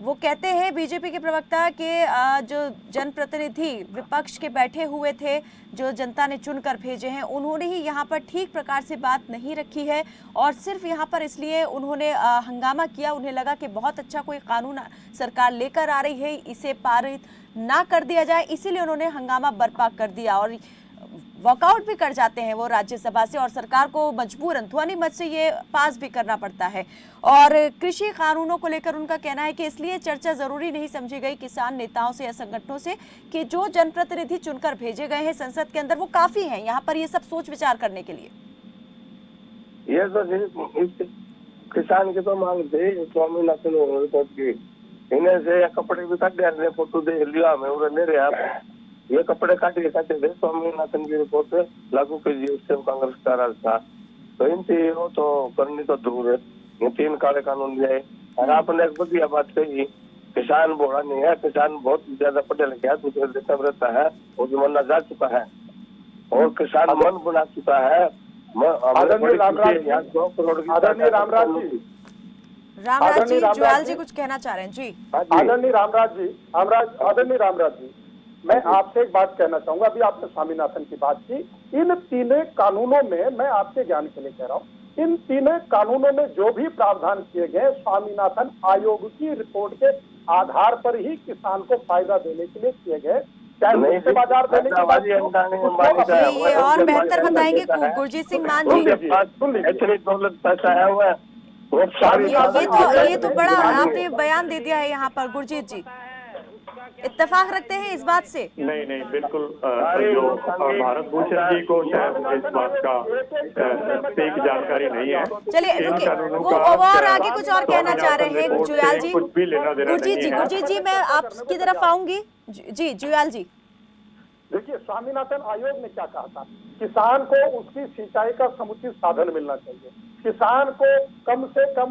वो कहते हैं बीजेपी के प्रवक्ता के जो जनप्रतिनिधि विपक्ष के बैठे हुए थे, जो जनता ने चुनकर भेजे हैं, उन्होंने ही यहाँ पर ठीक प्रकार से बात नहीं रखी है और सिर्फ यहाँ पर इसलिए उन्होंने हंगामा किया, उन्हें लगा कि बहुत अच्छा कोई कानून सरकार लेकर आ रही है, इसे पारित ना कर दिया जाए, इसीलिए उन्होंने हंगामा बर्पा कर दिया और वॉकआउट भी कर जाते हैं वो राज्यसभा से और सरकार को मजबूरन ध्वनि मत से ये पास भी करना पड़ता है। और कृषि कानूनों को लेकर उनका कहना है कि इसलिए चर्चा जरूरी नहीं समझी गई किसान नेताओं से या संगठनों से कि जो जनप्रतिनिधि चुनकर भेजे गए हैं संसद के अंदर वो काफी हैं यहाँ पर ये सब सोच विचार करने के लिए। ये तो किसान की तो मांग थी स्वामीनाथन रिपोर्ट की, इन्हें से कपड़े भी काट दे, फोटो दे लिया हमें उन्हें ले रहे आप, ये कपड़े काटे थे स्वामीनाथन की रिपोर्ट लागू कीजिए, उससे कांग्रेस का राज था। तो इनसे वो तो करनी तो दूर है, ये 3 काले कानून लिया है। और आपने एक बढ़िया बात कही, किसान बोला नहीं है, किसान बहुत ज्यादा पढ़े लिखे है, दूसरे देश में रहता है, वो जमाना जा चुका है और किसान मन बना चुका है। आदरणीय रामराज जी, आदरणीय रामराज जी, रामराज जी जुयाल जी कुछ कहना चाह रहे हैं। जी, आदरणीय रामराज जी, आदरणीय रामराज जी, मैं आपसे एक बात कहना चाहूंगा। अभी आपने स्वामीनाथन की बात की, इन 3 कानूनों में, मैं आपके ज्ञान के लिए कह रहा हूँ, इन 3 कानूनों में जो भी प्रावधान किए गए स्वामीनाथन आयोग की रिपोर्ट के आधार पर ही किसान को फायदा देने के लिए किए गए, चाहे मुक्त बाजार देने की बात हो, ये और बेहतर बताएंगे गुरजीत सिंह मान जी। इतनी दौलत पैसा है वो ये तो बड़ा आपने बयान दे दिया है यहाँ पर गुरजीत जी, इत्तेफाक रखते हैं इस बात से? नहीं नहीं, बिल्कुल जो भारत भूषण जी को शायद इस बात का ठीक जानकारी नहीं है। चलिए रुकिए, वो और आगे कुछ और कहना चाह रहे हैं जुयाल जी। कुछ भी लेना देना गुरजीत जी मैं आपकी तरफ आऊंगी। जी जुयाल जी, देखिए स्वामीनाथन आयोग ने क्या कहा था, किसान को उसकी सिंचाई का समुचित साधन मिलना चाहिए, किसान को कम से कम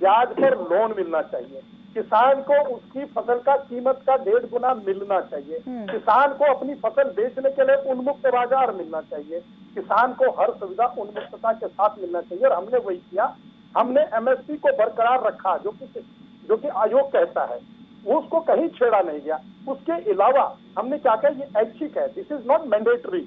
ब्याज पर लोन मिलना चाहिए, किसान को उसकी फसल का कीमत का 1.5 गुना मिलना चाहिए, किसान को अपनी फसल बेचने के लिए उन्मुक्त बाजार मिलना चाहिए, किसान को हर सुविधा उन्मुक्तता के साथ मिलना चाहिए। और हमने वही किया, हमने एमएसपी को बरकरार रखा जो कि आयोग कहता है, उसको कहीं छेड़ा नहीं गया। उसके अलावा हमने क्या कहा, ये ऐच्छिक है, दिस इज नॉट मैंडेटरी,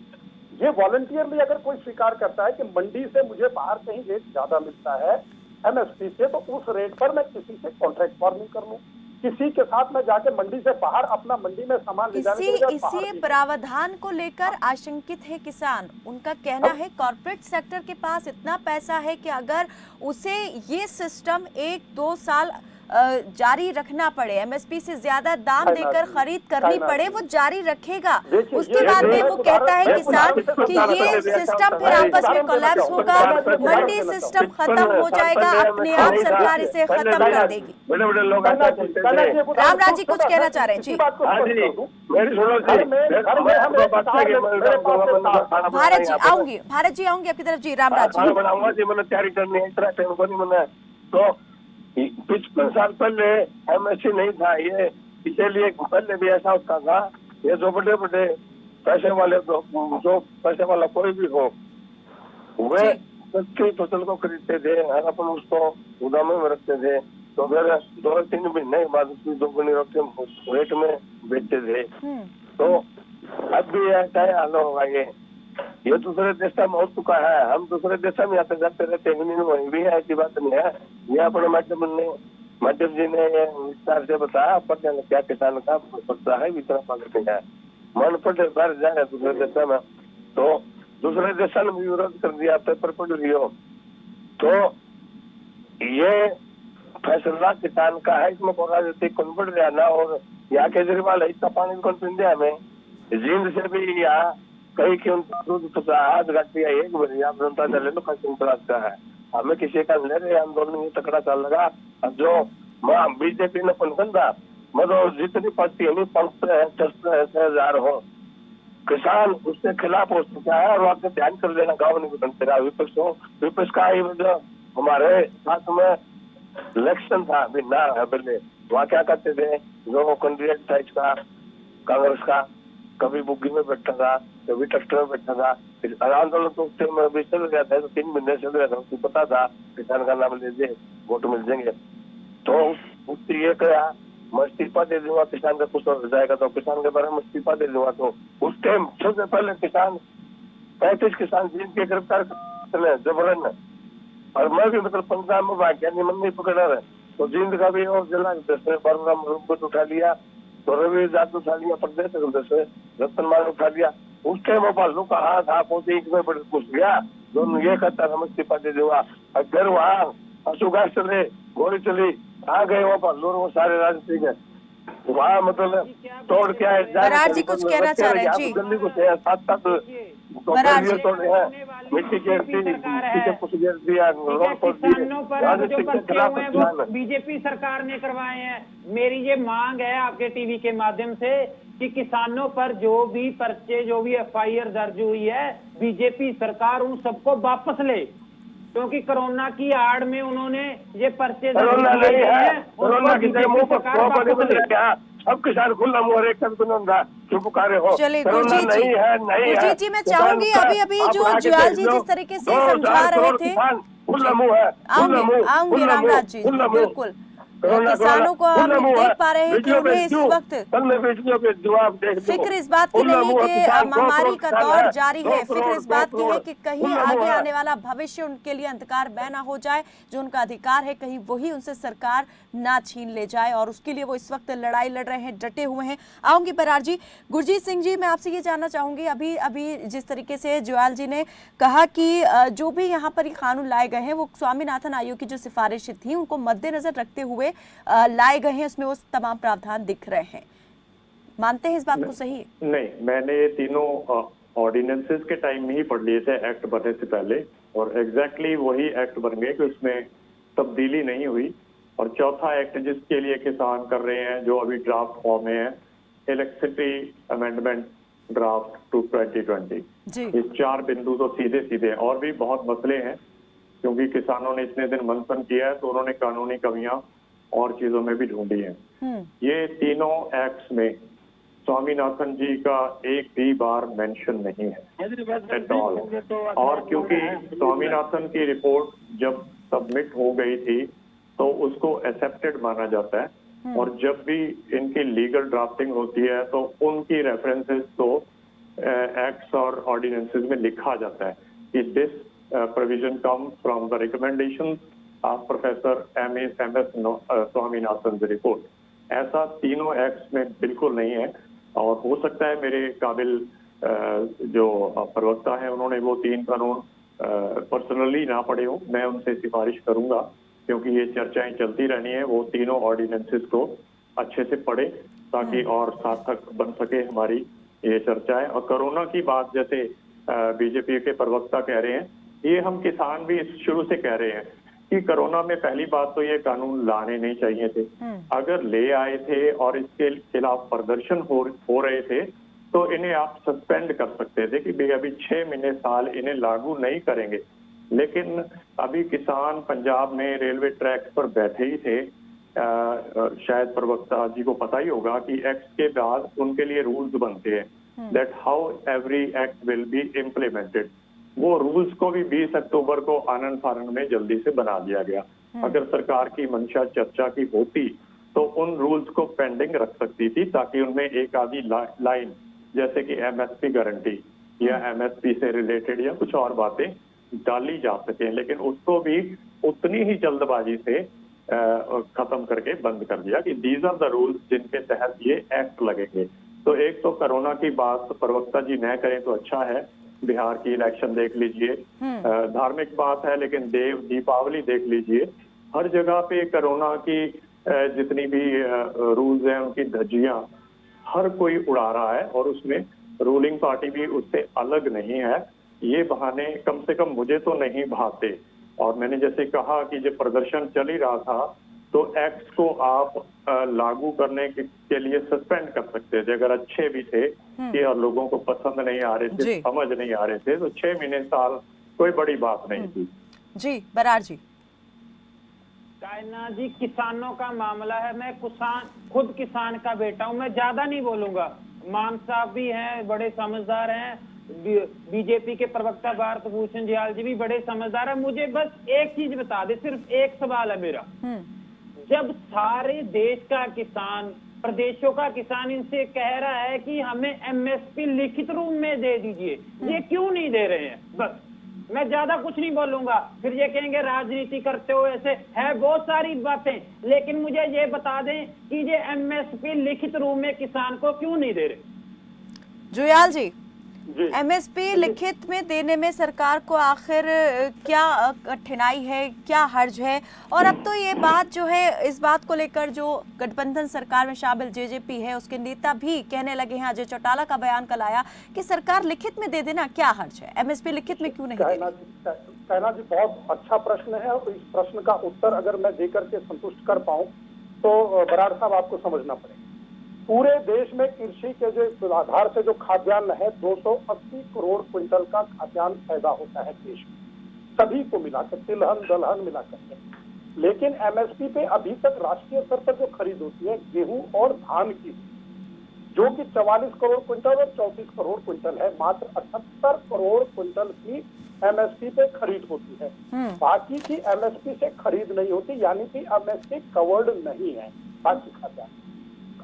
ये वॉलंटियरली अगर कोई स्वीकार करता है कि मंडी से मुझे बाहर कहीं रेट ज्यादा मिलता है एमएसपी से, तो उस रेट पर मैं किसी से कॉन्ट्रैक्ट फार्मिंग कर लूं, किसी के साथ मैं जाके मंडी से बाहर अपना मंडी में सामान ले जाने के लिए इसी प्रावधान को लेकर आशंकित है किसान। उनका कहना है कॉर्पोरेट सेक्टर के पास इतना पैसा है कि अगर उसे ये सिस्टम 1-2 साल जारी रखना पड़े, एमएसपी से ज्यादा दाम देकर खरीद करनी पड़े, वो जारी रखेगा। उसके बाद में वो कहता है किसान कि ये सिस्टम फिर आपस में कोलैप्स होगा, मंडी सिस्टम खत्म हो जाएगा, अपने आप सरकार इसे खत्म कर देगी। रामराज जी कुछ कहना चाह रहे हैं? जी भारत जी आऊंगी आपकी तरफ। जी रामराज जी, 55 साल पहले एमएससी नहीं था, ये इसीलिए पहले भी ऐसा होता था, ये जो बड़े बड़े पैसे वाले जो पैसे वाला कोई भी हो, वे सच्ची फसल को खरीदते थे और अपन उसको गोदामों में रखते थे, तो फिर 2-3 महीने बाद उसकी 2 गुनी रेट में बेचते थे। तो अब भी ऐसा ही हाल होगा। ये दूसरे देश में हो चुका है, हम दूसरे देश में आते जाते रहते हैं, वहीं भी ऐसी बात नहीं है। ये अपने मैडम जी ने विस्तार से बताया, पता नहीं क्या किसान का पड़ता है, इतना पागल नहीं है, मन पड़े बाहर जाए दूसरे देश में, तो दूसरे देश ने भी विरोध कर दिया, पेपर पढ़ लियो। तो ये फैसला किसान का है, इसमें राजनीति कौन बढ़ रहा ना, और यहाँ केजरीवाल है, इतना पानी कौन पीन दिया हमें, जींद से भी यहाँ कहीं की उनका दूध हाथ घाटी है, एक बड़ी आप जनता चले लो खर्च का है, हमें किसी का ले रहे आंदोलन तकड़ा चल लगा। जो बीजेपी ने पंखा मतलब जितनी पार्टी है 5,000 हो, किसान उसके खिलाफ हो चुका है। और आपने ध्यान कर लेना, गाँव नहीं बनते रहा विपक्ष हो, विपक्ष का ही मतलब हमारे साथ में इलेक्शन था अभी ना पहले, वहाँ क्या करते थे, जो कैंडिडेट था इसका कांग्रेस का, कभी बुग्गी में बैठा था, कभी ट्रैक्टर में बैठा था। फिर आंदोलन तो उस टाइम में भी चल गया था, तो 3 महीने चल गया था। उसको पता था किसान का नाम ले दे वोट मिल जाएंगे। तो उससे ये कहा मैं इस्तीफा दे दूंगा, किसान का कुछ हो जाएगा तो किसान के बारे में इस्तीफा दे दूंगा। तो उस टाइम सबसे पहले किसान 35 किसान जिनके गिरफ्तार जबरन, और मैं भी मतलब 15 में भाग्या मन नहीं पकड़ा रहे। तो जींद का भी और जिला परम रूप उठा लिया, तो रवि जात उठा लिया, प्रदेश रतनमाल उठा लिया। उस टाइम भालू का हाथ आप में बड़े घुस गया, दोनों ये कहता हम इस्तीफा दे दूंगा। अगर वहाँ अशुगाश चले, गोली चली, आ गए वो भालू वो सारे राजनीतिक है वहाँ मतलब तोड़ क्या है। बराड़ जी कुछ कहना चाह रहे हैं जी। दिल्ली को साथ बराड़ जी तोड़े हैं, मिट्टी के कुछ गिर दिया, किसानों पर जो पर्चे हुए हैं वो बीजेपी सरकार ने करवाए हैं। मेरी ये मांग है आपके टीवी के माध्यम से कि किसानों पर जो भी पर्चे, जो भी FIR दर्ज हुई है, बीजेपी सरकार उन सबको वापस ले, क्योंकि कोरोना की आड़ में उन्होंने ये पर्चे कोरोना नहीं है, कोरोना की सब किसान खुला मुँह एक क्यों पुकारे हो। चलिए गुरजीत जी, नहीं है, नहीं गुरजीत जी मैं चाहूंगी अभी जो जुयाल जी जिस तरीके से समझा रहे थे, खुला मुँह है, आऊंगी रामराज जी, बिल्कुल किसानों को हम देख पा रहे हैं कि उन्हें इस वक्त फिक्र इस बात की नहीं कि महामारी का दौर जारी है, फिक्र इस बात की है कि कहीं आगे आने वाला भविष्य उनके लिए अंधकारमय ना हो जाए, जो उनका अधिकार है कहीं वही उनसे सरकार ना छीन ले जाए, और उसके लिए वो इस वक्त लड़ाई लड़ रहे हैं, डटे हुए हैं। आऊंगी बराड़ जी। गुरजीत सिंह जी, मैं आपसे ये जानना चाहूंगी, अभी जिस तरीके से जुयाल जी ने कहा कि जो भी यहाँ पर ये कानून लाए गए हैं वो स्वामीनाथन आयोग की जो सिफारिशें थी उनको मद्देनजर रखते हुए लाए गए हैं, उसमें वो तमाम प्रावधान दिख रहे हैं, मानते हैं इस बात को सही है? नहीं, मैंने ये तीनों ऑर्डिनेंसेस के टाइम में ही पढ़ लिए थे एक्ट बनने से पहले, और एग्जैक्टली वही एक्ट बन गए कि उसमें तब्दीली नहीं हुई। और चौथा एक्ट जिसके लिए किसान कर रहे हैं, जो अभी ड्राफ्ट फॉर्म में है, इलेक्ट्रिसिटी अमेंडमेंट ड्राफ्ट 2020, ये 4 बिंदु तो सीधे सीधे, और भी बहुत मसले हैं क्योंकि किसानों ने इतने दिन मंथन किया है, तो उन्होंने कानूनी कमियां और चीजों में भी ढूंढी है। ये तीनों एक्ट्स में स्वामीनाथन जी का एक भी बार मेंशन नहीं है एट ऑल। और क्योंकि स्वामीनाथन की रिपोर्ट जब सबमिट हो गई थी तो उसको एक्सेप्टेड माना जाता है, और जब भी इनकी लीगल ड्राफ्टिंग होती है तो उनकी रेफरेंसेस को एक्ट्स और ऑर्डिनेंसेस में लिखा जाता है कि this provision comes from the recommendations of Professor M.S. Swaminathan report. ऐसा तीनों एक्ट्स में बिल्कुल नहीं है, और हो सकता है मेरे काबिल जो प्रवक्ता है उन्होंने वो 3 कानून पर्सनली ना पढ़े हो। मैं उनसे सिफारिश करूंगा, क्योंकि ये चर्चाएं चलती रहनी है, वो तीनों ऑर्डिनेंसेस को अच्छे से पढ़े ताकि और सार्थक बन सके हमारी ये चर्चाएं। और कोरोना की बात जैसे बीजेपी के प्रवक्ता कह रहे हैं, ये हम किसान भी शुरू से कह रहे हैं कि कोरोना में पहली बात तो ये कानून लाने नहीं चाहिए थे। अगर ले आए थे और इसके खिलाफ प्रदर्शन हो रहे थे तो इन्हें आप सस्पेंड कर सकते थे कि भाई अभी 6 महीने साल इन्हें लागू नहीं करेंगे। लेकिन अभी किसान पंजाब में रेलवे ट्रैक पर बैठे ही थे। शायद प्रवक्ता जी को पता ही होगा कि एक्ट के बाद उनके लिए रूल्स बनते हैं that how every act will be implemented. वो रूल्स को भी 20 अक्टूबर को आनंद फानंद में जल्दी से बना दिया गया। अगर सरकार की मंशा चर्चा की होती तो उन रूल्स को पेंडिंग रख सकती थी, ताकि उनमें एक आधी लाइन जैसे कि MSP गारंटी या MSP से रिलेटेड या कुछ और बातें डाली जा सके। लेकिन उसको भी उतनी ही जल्दबाजी से खत्म करके बंद कर दिया कि दीज आर द रूल्स जिनके तहत ये एक्ट लगेंगे। तो एक तो कोरोना की बात प्रवक्ता जी न करें तो अच्छा है, बिहार की इलेक्शन देख लीजिए, धार्मिक बात है, लेकिन दीपावली देख लीजिए, हर जगह पे कोरोना की जितनी भी रूल्स हैं उनकी धज्जियां हर कोई उड़ा रहा है, और उसमें रूलिंग पार्टी भी उससे अलग नहीं है। ये बहाने कम से कम मुझे तो नहीं भाते। और मैंने जैसे कहा कि जब प्रदर्शन चल ही रहा था तो एक्ट को आप लागू करने के लिए सस्पेंड कर सकते थे अगर अच्छे भी थे कि और लोगों को पसंद नहीं आ रहे थे, समझ नहीं आ रहे थे, तो 6 महीने साल कोई बड़ी बात नहीं थी। जी बराड़ जी। जी किसानों का मामला है, मैं खुद किसान का बेटा हूं, मैं ज्यादा नहीं बोलूंगा। मान साहब भी हैं, बड़े समझदार हैं, बीजेपी के प्रवक्ता भारत भूषण जियाल जी भी बड़े समझदार हैं। मुझे बस एक चीज बता दे, सिर्फ एक सवाल है मेरा। जब सारे देश का किसान, प्रदेशों का किसान इनसे कह रहा है कि हमें एमएसपी लिखित रूप में दे दीजिए, ये क्यों नहीं दे रहे हैं? बस मैं ज्यादा कुछ नहीं बोलूंगा, फिर ये कहेंगे राजनीति करते हो, ऐसे है बहुत सारी बातें, लेकिन मुझे ये बता दें कि ये एमएसपी लिखित रूप में किसान को क्यों नहीं दे रहे? जुयाल जी, एमएसपी लिखित में देने में सरकार को आखिर क्या कठिनाई है, क्या हर्ज है? और अब तो ये बात जो है, इस बात को लेकर जो गठबंधन सरकार में शामिल जेजेपी है उसके नेता भी कहने लगे हैं, अजय चौटाला का बयान कल आया कि सरकार लिखित में दे देना, क्या हर्ज है? एमएसपी लिखित में क्यों नहीं दे रही? कहना जी बहुत अच्छा प्रश्न है, और इस प्रश्न का उत्तर अगर मैं देकर के संतुष्ट कर पाऊं तो बराड़ साहब आपको समझना पड़ेगा। पूरे देश में कृषि के जो आधार से जो खाद्यान्न है, 280 करोड़ क्विंटल का खाद्यान्न पैदा होता है देश में, सभी को मिलाकर, तिलहन दलहन मिलाकर के। लेकिन एमएसपी पे अभी तक राष्ट्रीय स्तर पर जो खरीद होती है गेहूं और धान की, जो कि 44 करोड़ क्विंटल और 34 करोड़ क्विंटल है, मात्र 78 करोड़ क्विंटल की एमएसपी पे खरीद होती है। बाकी की एमएसपी से खरीद नहीं होती, यानी कि एमएसपी कवर्ड नहीं है बाकी खाद्यान्न।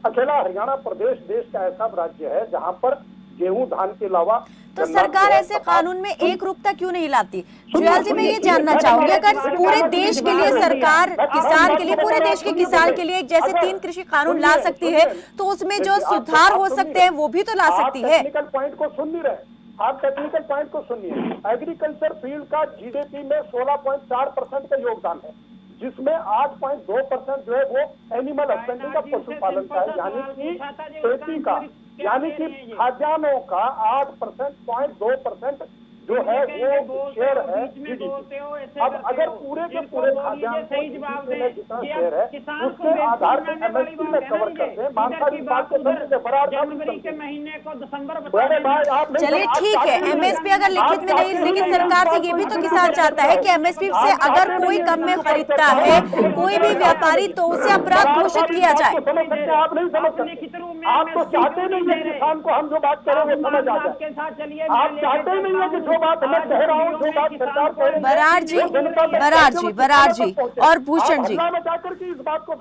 अकेला हरियाणा प्रदेश देश का ऐसा राज्य है जहां पर गेहूं धान के अलावा तो सरकार ऐसे कानून में एक रूपता क्यों नहीं लाती? जुयाल जी, मैं ये जानना चाहूंगी, अगर पूरे देश के लिए सरकार किसान के लिए, पूरे देश के किसान के लिए जैसे 3 कृषि कानून ला सकती है, तो उसमें जो सुधार हो सकते हैं वो भी तो ला सकती है। टेक्निकल पॉइंट को सुन नहीं रहे आप, टेक्निकल पॉइंट को सुनिए। एग्रीकल्चर फील्ड का जीडीपी में 16.4% का योगदान है, जिसमें 8.2% जो है वो एनिमल हस्बेंड्री का, पशुपालन का है, यानी कि खेती का, यानी कि खाद्यान्नों का 8.2% जो है वो शेयर है जीडीपी। अब अगर पूरे के पूरे खाद्यान्न में जितना शेयर है उसके आधार पर एमएसपी में कवर करते हैं। मानता की बात को समझते, जनवरी के महीने को दिसंबर, चलिए ठीक है, एमएसपी अगर लिखित में नहीं, लेकिन सरकार से ये भी तो किसान चाहता है कि एमएसपी से अगर कोई कम में खरीदता है कोई भी व्यापारी, तो उसे अपराध घोषित किया जाए। आप नहीं समझ सकते, आप तो चाहते नहीं है किसान को हम जो बात करें वो समझ आ जाए। आप चाहते नहीं है कि जो बात मैं कह रहा हूँ, जो बात सरकार कह रही है, बराड़ जी और भूषण जी,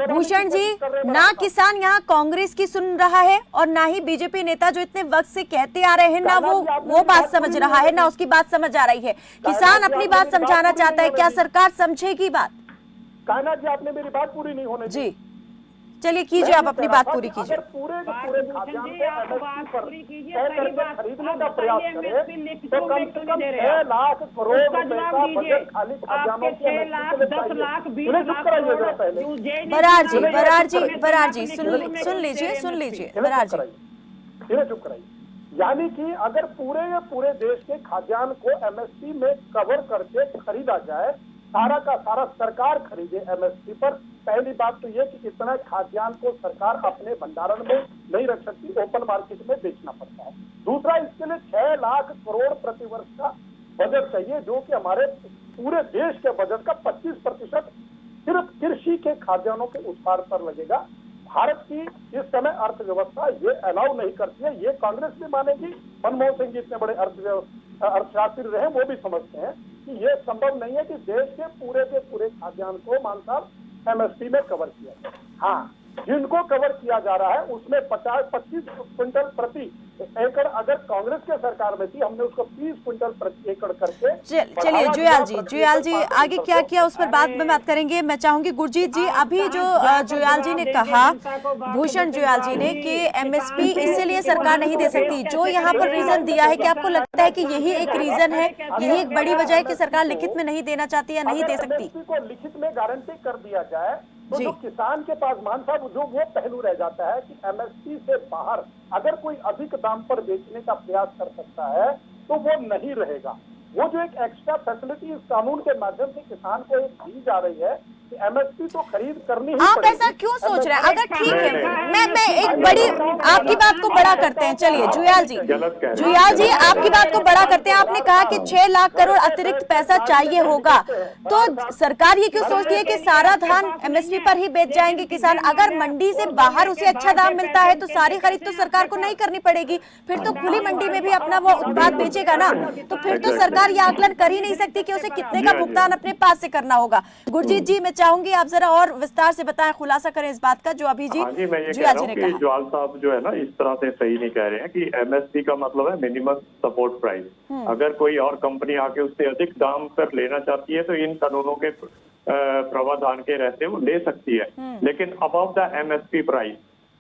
भूषण जी, ना किसान यहाँ कांग्रेस की सुन रहा है और ना ही बीजेपी नेता जो इतने वक्त से कहते आ रहे हैं, ना वो बात समझ रहा है, ना उसकी बात समझ आ रही है। किसान अपनी बात समझाना चाहता है, क्या सरकार समझेगी बात? कायनात जी, आपने मेरी बात पूरी नहीं होने दी। जी चलिए कीजिए, आप अपनी बात पूरी कीजिए। पूरे खाद्यान्न को एमएसपी पर खरीदने का प्रयास करें तो कम से कम 6 लाख करोड़ रुपए का बजट खाली खाद्यान्नों के बराड़ जी सुन लीजिए बराड़ जी, चुप कराइए। यानी कि अगर पूरे देश के खाद्यान्न को एमएसपी में कवर करके खरीदा जाए, सारा का सारा सरकार खरीदे एमएसपी पर, पहली बात तो ये कि इतना खाद्यान्न को सरकार अपने भंडारण में नहीं रख सकती, ओपन मार्केट में बेचना पड़ता है। दूसरा, इसके लिए 6 लाख करोड़ प्रतिवर्ष का बजट चाहिए, जो कि हमारे पूरे देश के बजट का 25% सिर्फ कृषि के खाद्यान्नों के उत्पादन पर लगेगा। भारत की इस समय अर्थव्यवस्था ये अलाउ नहीं करती है, ये कांग्रेस भी मानेगी। मनमोहन सिंह जी इतने बड़े अर्थशास्त्री रहे, वो भी समझते हैं कि ये संभव नहीं है कि देश के पूरे खाद्यान्न को मान साहब एमएसपी में कवर किया जाए। हाँ, जिनको कवर किया जा रहा है उसमें 25 क्विंटल प्रति एकड़ अगर कांग्रेस के सरकार में थी, हमने उसको 30 क्विंटल प्रति एकड़ करके। चलिए जुयाल जी आगे क्या किया उस पर बाद में बात करेंगे। मैं चाहूंगी गुरजीत जी, अभी जो जुयाल जी ने कहा, भूषण जुयाल जी ने, कि एमएसपी इसीलिए सरकार नहीं दे सकती, जो यहाँ पर रीजन दिया है, कि आपको लगता है कि यही एक रीजन है, यही एक बड़ी वजह है कि सरकार लिखित में नहीं देना चाहती या नहीं दे सकती? को लिखित में गारंटी कर दिया जाए तो जो किसान के पास मान साहब जो वो पहलू रह जाता है कि एमएसपी से बाहर अगर कोई अधिक दाम पर बेचने का प्रयास कर सकता है तो वो नहीं रहेगा। वो जो एक एक्स्ट्रा फैसिलिटी इस कानून के माध्यम से किसान को एक दी जा रही है एमएसपी तो खरीद करनी ही आप पड़ेगी। ऐसा क्यों सोच रहे हैं? अगर ठीक है, नहीं, मैं एक बड़ी आपकी बात को बड़ा करते हैं। चलिए जुयाल जी, गलत कह रहे हैं। जुयाल जी आपकी बात को बड़ा करते हैं। आपने कहा कि 6 लाख करोड़ अतिरिक्त पैसा चाहिए होगा, तो सरकार ये क्यों सोचती है कि सारा धान एमएसपी पर ही बेच जाएंगे किसान? अगर मंडी से बाहर उसे अच्छा दाम मिलता है तो सारी खरीद तो सरकार को नहीं करनी पड़ेगी, फिर तो खुली मंडी में भी अपना वो उत्पाद बेचेगा ना। तो फिर तो सरकार ये आकलन कर ही नहीं सकती कि उसे कितने का भुगतान अपने पास से करना होगा। गुरजीत जी, मैं चाहूंगी आप जरा और विस्तार से बताएं, खुलासा करें इस बात का जो अभी हाँ जी, मैं ये कह जुयाल रहा जी हूँ ने कि कहा। ज्वाल साहब जो है ना इस तरह से सही नहीं कह रहे हैं कि एमएसपी का मतलब है मिनिमम सपोर्ट प्राइस। अगर कोई और कंपनी आके उससे अधिक दाम पर लेना चाहती है तो इन कानूनों के प्रावधान के रहते वो ले सकती है, लेकिन above the MSP price,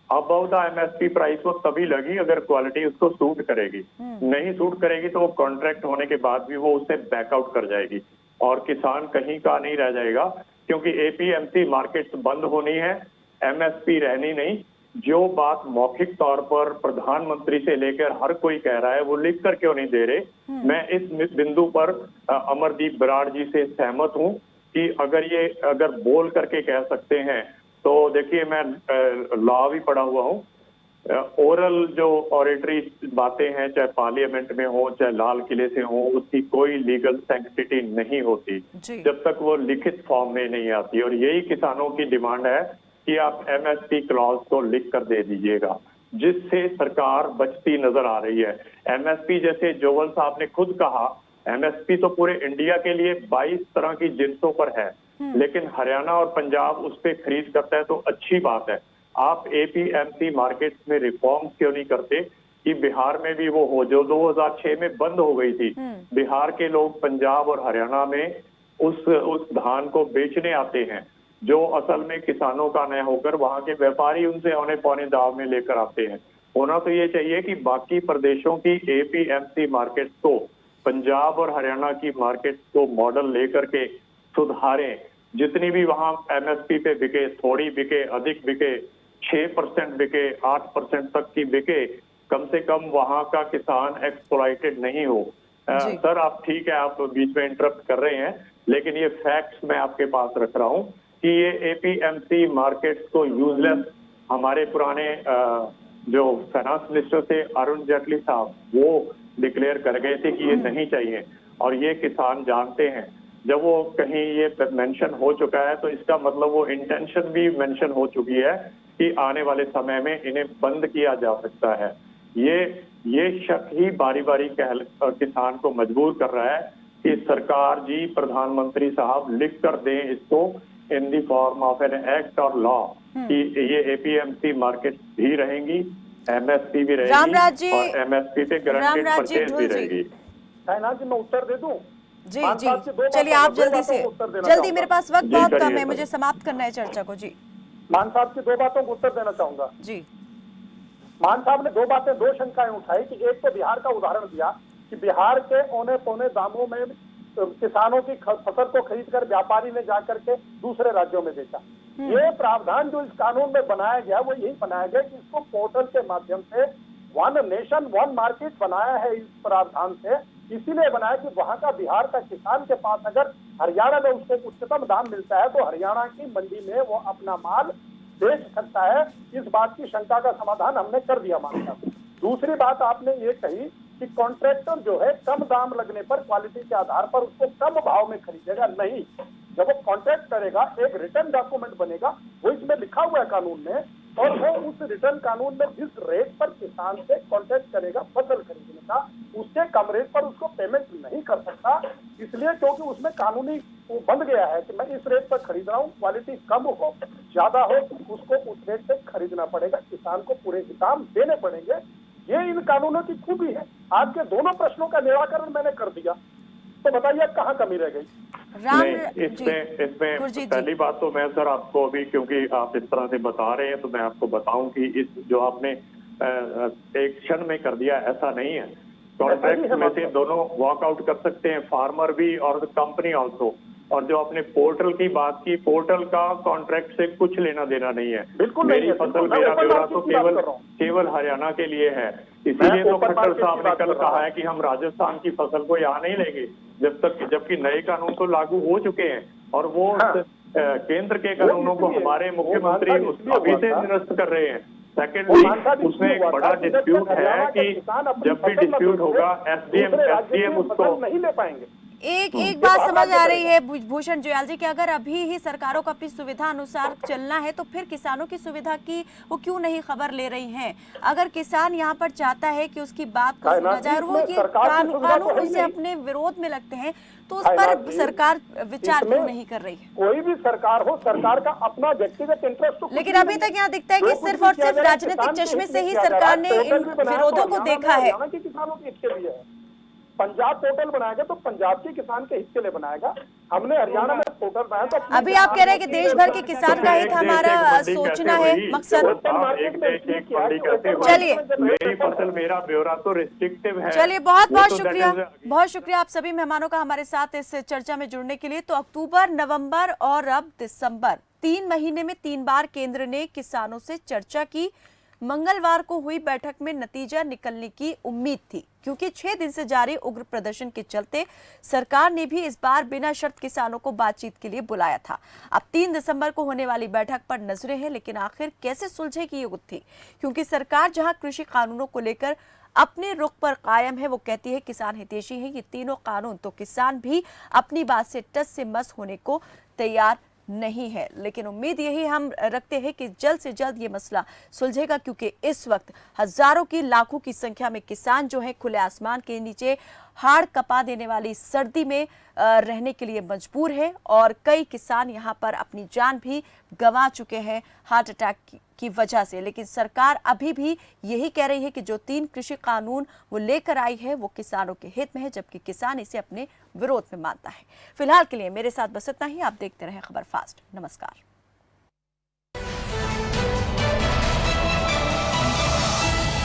above the MSP price वो तभी लगी अगर क्वालिटी उसको सूट करेगी। नहीं सूट करेगी तो वो कॉन्ट्रैक्ट होने के बाद भी वो उससे बैकआउट कर जाएगी और किसान कहीं का नहीं रह जाएगा, क्योंकि एपीएमसी मार्केट्स बंद होनी है, एमएसपी रहनी नहीं। जो बात मौखिक तौर पर प्रधानमंत्री से लेकर हर कोई कह रहा है वो लिख कर क्यों नहीं दे रहे। मैं इस बिंदु पर अमरदीप बराड़ जी से सहमत हूं कि अगर बोल करके कह सकते हैं तो देखिए, मैं लॉ भी पढ़ा हुआ हूँ। ओरल जो ऑरेटरी बातें हैं, चाहे पार्लियामेंट में हो चाहे लाल किले से हो, उसकी कोई लीगल सैंक्टिटी नहीं होती जब तक वो लिखित फॉर्म में नहीं आती। और यही किसानों की डिमांड है कि आप एमएसपी क्लॉज को लिख कर दे दीजिएगा, जिससे सरकार बचती नजर आ रही है। एमएसपी जैसे जोवल साहब ने खुद कहा, एमएसपी तो पूरे इंडिया के लिए 22 तरह की जिन्सों पर है, लेकिन हरियाणा और पंजाब उस पर खरीद करता है तो अच्छी बात है। आप एपीएमसी मार्केट्स में रिफॉर्म्स क्यों नहीं करते कि बिहार में भी वो हो जो 2006 में बंद हो गई थी। बिहार के लोग पंजाब और हरियाणा में उस धान को बेचने आते हैं, जो असल में किसानों का न होकर वहां के व्यापारी उनसे औने पौने दाव में लेकर आते हैं। होना तो ये चाहिए कि बाकी प्रदेशों की एपीएमसी मार्केट को पंजाब और हरियाणा की मार्केट को मॉडल लेकर के सुधारें। जितनी भी वहां एमएसपी पे बिके, थोड़ी बिके, अधिक बिके, 6% बिके, 8% तक की बिके, कम से कम वहां का किसान एक्सप्लॉइटेड नहीं हो। सर आप ठीक है, आप बीच में इंटरप्ट कर रहे हैं, लेकिन ये फैक्ट्स मैं आपके पास रख रहा हूं कि ये एपीएमसी मार्केट्स को यूजलेस, हमारे पुराने जो फाइनेंस मिनिस्टर थे अरुण जेटली साहब, वो डिक्लेयर कर गए थे कि ये नहीं चाहिए, और ये किसान जानते हैं। जब वो कहीं ये मेंशन हो चुका है तो इसका मतलब वो इंटेंशन भी मेंशन हो चुकी है कि आने वाले समय में इन्हें बंद किया जा सकता है। ये शक ही बारी बारी किसान को मजबूर कर रहा है कि सरकार जी, प्रधानमंत्री साहब लिख कर दें इसको in the form of an act और लॉ कि ये एपीएमसी मार्केट भी रहेंगी, एमएसपी भी रहेगी और एमएसपी पे गारंटेड परचेज भी रहेगी। साइनाथ जी, मैं उत्तर दे दूं? जी जी, चलिए आप जल्दी, मेरे पास वक्त बहुत कम है, मुझे समाप्त करना है चर्चा को। जी, मान साहब की 2 बातों को उत्तर देना चाहूंगा। जी, मान साहब ने 2 शंकाएं उठाई कि एक तो बिहार का उदाहरण दिया कि बिहार के औने पौने दामों में किसानों की फसल को खरीद कर व्यापारी ने जाकर के दूसरे राज्यों में बेचा। ये प्रावधान जो इस कानून में बनाया गया वो यही बनाया गया कि इसको पोर्टल के माध्यम से वन नेशन वन मार्केट बनाया है। इस प्रावधान से इसीलिए बनाया कि वहां का बिहार का किसान के पास अगर हरियाणा में उसको उच्चतम दाम मिलता है तो हरियाणा की मंडी में वो अपना माल बेच सकता है। इस बात की शंका का समाधान हमने कर दिया मानता। दूसरी बात आपने ये कही कि कॉन्ट्रैक्टर जो है कम दाम लगने पर क्वालिटी के आधार पर उसको कम भाव में खरीदेगा। नहीं, जब वो कॉन्ट्रैक्ट करेगा एक रिटर्न डॉक्यूमेंट बनेगा, वो इसमें लिखा हुआ है कानून में, और वो उस रिटर्न कानून में जिस रेट पर किसान से कॉन्ट्रैक्ट करेगा फसल खरीदने का, उससे कम रेट पर उसको पेमेंट नहीं कर सकता। इसलिए क्योंकि उसमें कानूनी वो बंध गया है कि मैं इस रेट पर खरीद रहा हूँ, क्वालिटी कम हो ज्यादा हो उसको उस रेट से खरीदना पड़ेगा, किसान को पूरे दाम देने पड़ेंगे। ये इन कानूनों की खूबी है। आपके दोनों प्रश्नों का निराकरण मैंने कर दिया, तो बताइए कहाँ कमी रह गई? इसमें पहली बात तो मैं सर आपको अभी, क्योंकि आप इस तरह से बता रहे हैं तो मैं आपको बताऊं कि इस जो आपने एक क्षण में कर दिया ऐसा नहीं है। कॉन्ट्रैक्ट में से दोनों वॉकआउट कर सकते हैं, फार्मर भी और कंपनी ऑल्सो। और जो आपने पोर्टल की बात की, पोर्टल का कॉन्ट्रैक्ट से कुछ लेना देना नहीं है। बिल्कुल मेरी फसल मेरा ब्यौरा तो केवल हरियाणा के लिए है। इसीलिए तो खट्टर साहब ने कल कहा है कि हम राजस्थान की फसल को यहाँ नहीं लेंगे जबकि नए कानून तो लागू हो चुके हैं और वो केंद्र के कानूनों को हमारे मुख्यमंत्री अभी से निरस्त कर रहे हैं। सेकेंडली, उसमें एक बड़ा डिस्प्यूट है कि जब भी डिस्प्यूट होगा एसडीएम उसको नहीं ले पाएंगे। एक बात समझ आ रही है भूषण जुयाल जी कि अगर अभी ही सरकारों को अपनी सुविधा अनुसार चलना है तो फिर किसानों की सुविधा की वो क्यों नहीं खबर ले रही हैं? अगर किसान यहाँ पर चाहता है कि उसकी बात को सुना जाए और वो ये कानून से अपने विरोध में लगते हैं तो उस पर सरकार विचार क्यों नहीं कर रही है? कोई भी सरकार हो, सरकार का अपना व्यक्तिगत इंटरेस्ट। लेकिन अभी तक यहाँ दिखता है कि सिर्फ और सिर्फ राजनीतिक चश्मे से ही सरकार ने इन विरोधों को देखा है। किसानों के हित के लिए है। पंजाब पोर्टल बनाएगा तो पंजाब के किसान के हित के लिए बनाएगा। हमने हरियाणा में पोर्टल बनाया तो अभी आप कह रहे हैं कि देश भर के किसान का हित हमारा सोचना है मकसद। चलिए, मेरी फसल मेरा ब्यौरा तो रिस्ट्रिक्टिव है। चलिए, बहुत शुक्रिया आप सभी मेहमानों का हमारे साथ इस चर्चा में जुड़ने के लिए। तो अक्टूबर, नवंबर और अब दिसंबर 3 महीने में 3 बार केंद्र ने किसानों से चर्चा की। मंगलवार को हुई बैठक में नतीजा निकलने की उम्मीद थी क्योंकि 6 दिन से जारी उग्र प्रदर्शन के चलते सरकार ने भी इस बार बिना शर्त किसानों को बातचीत के लिए बुलाया था। अब 3 दिसंबर को होने वाली बैठक पर नजरें हैं, लेकिन आखिर कैसे सुलझेगी ये गुत्थी? क्योंकि सरकार जहां कृषि कानूनों को लेकर अपने रुख पर कायम है, वो कहती है किसान हितैषी है ये तीनों कानून, तो किसान भी अपनी बात से टस से मस होने को तैयार नहीं है। लेकिन उम्मीद यही हम रखते हैं कि जल्द से जल्द ये मसला सुलझेगा क्योंकि इस वक्त हजारों की लाखों की संख्या में किसान जो है खुले आसमान के नीचे हाड़ कपा देने वाली सर्दी में रहने के लिए मजबूर है और कई किसान यहाँ पर अपनी जान भी गंवा चुके हैं हार्ट अटैक की वजह से। लेकिन सरकार अभी भी यही कह रही है कि जो 3 कृषि कानून वो लेकर आई है वो किसानों के हित में है, जबकि किसान इसे अपने विरोध में मानता है। फिलहाल के लिए मेरे साथ बस इतना ही। आप देखते रहें खबर फास्ट। नमस्कार।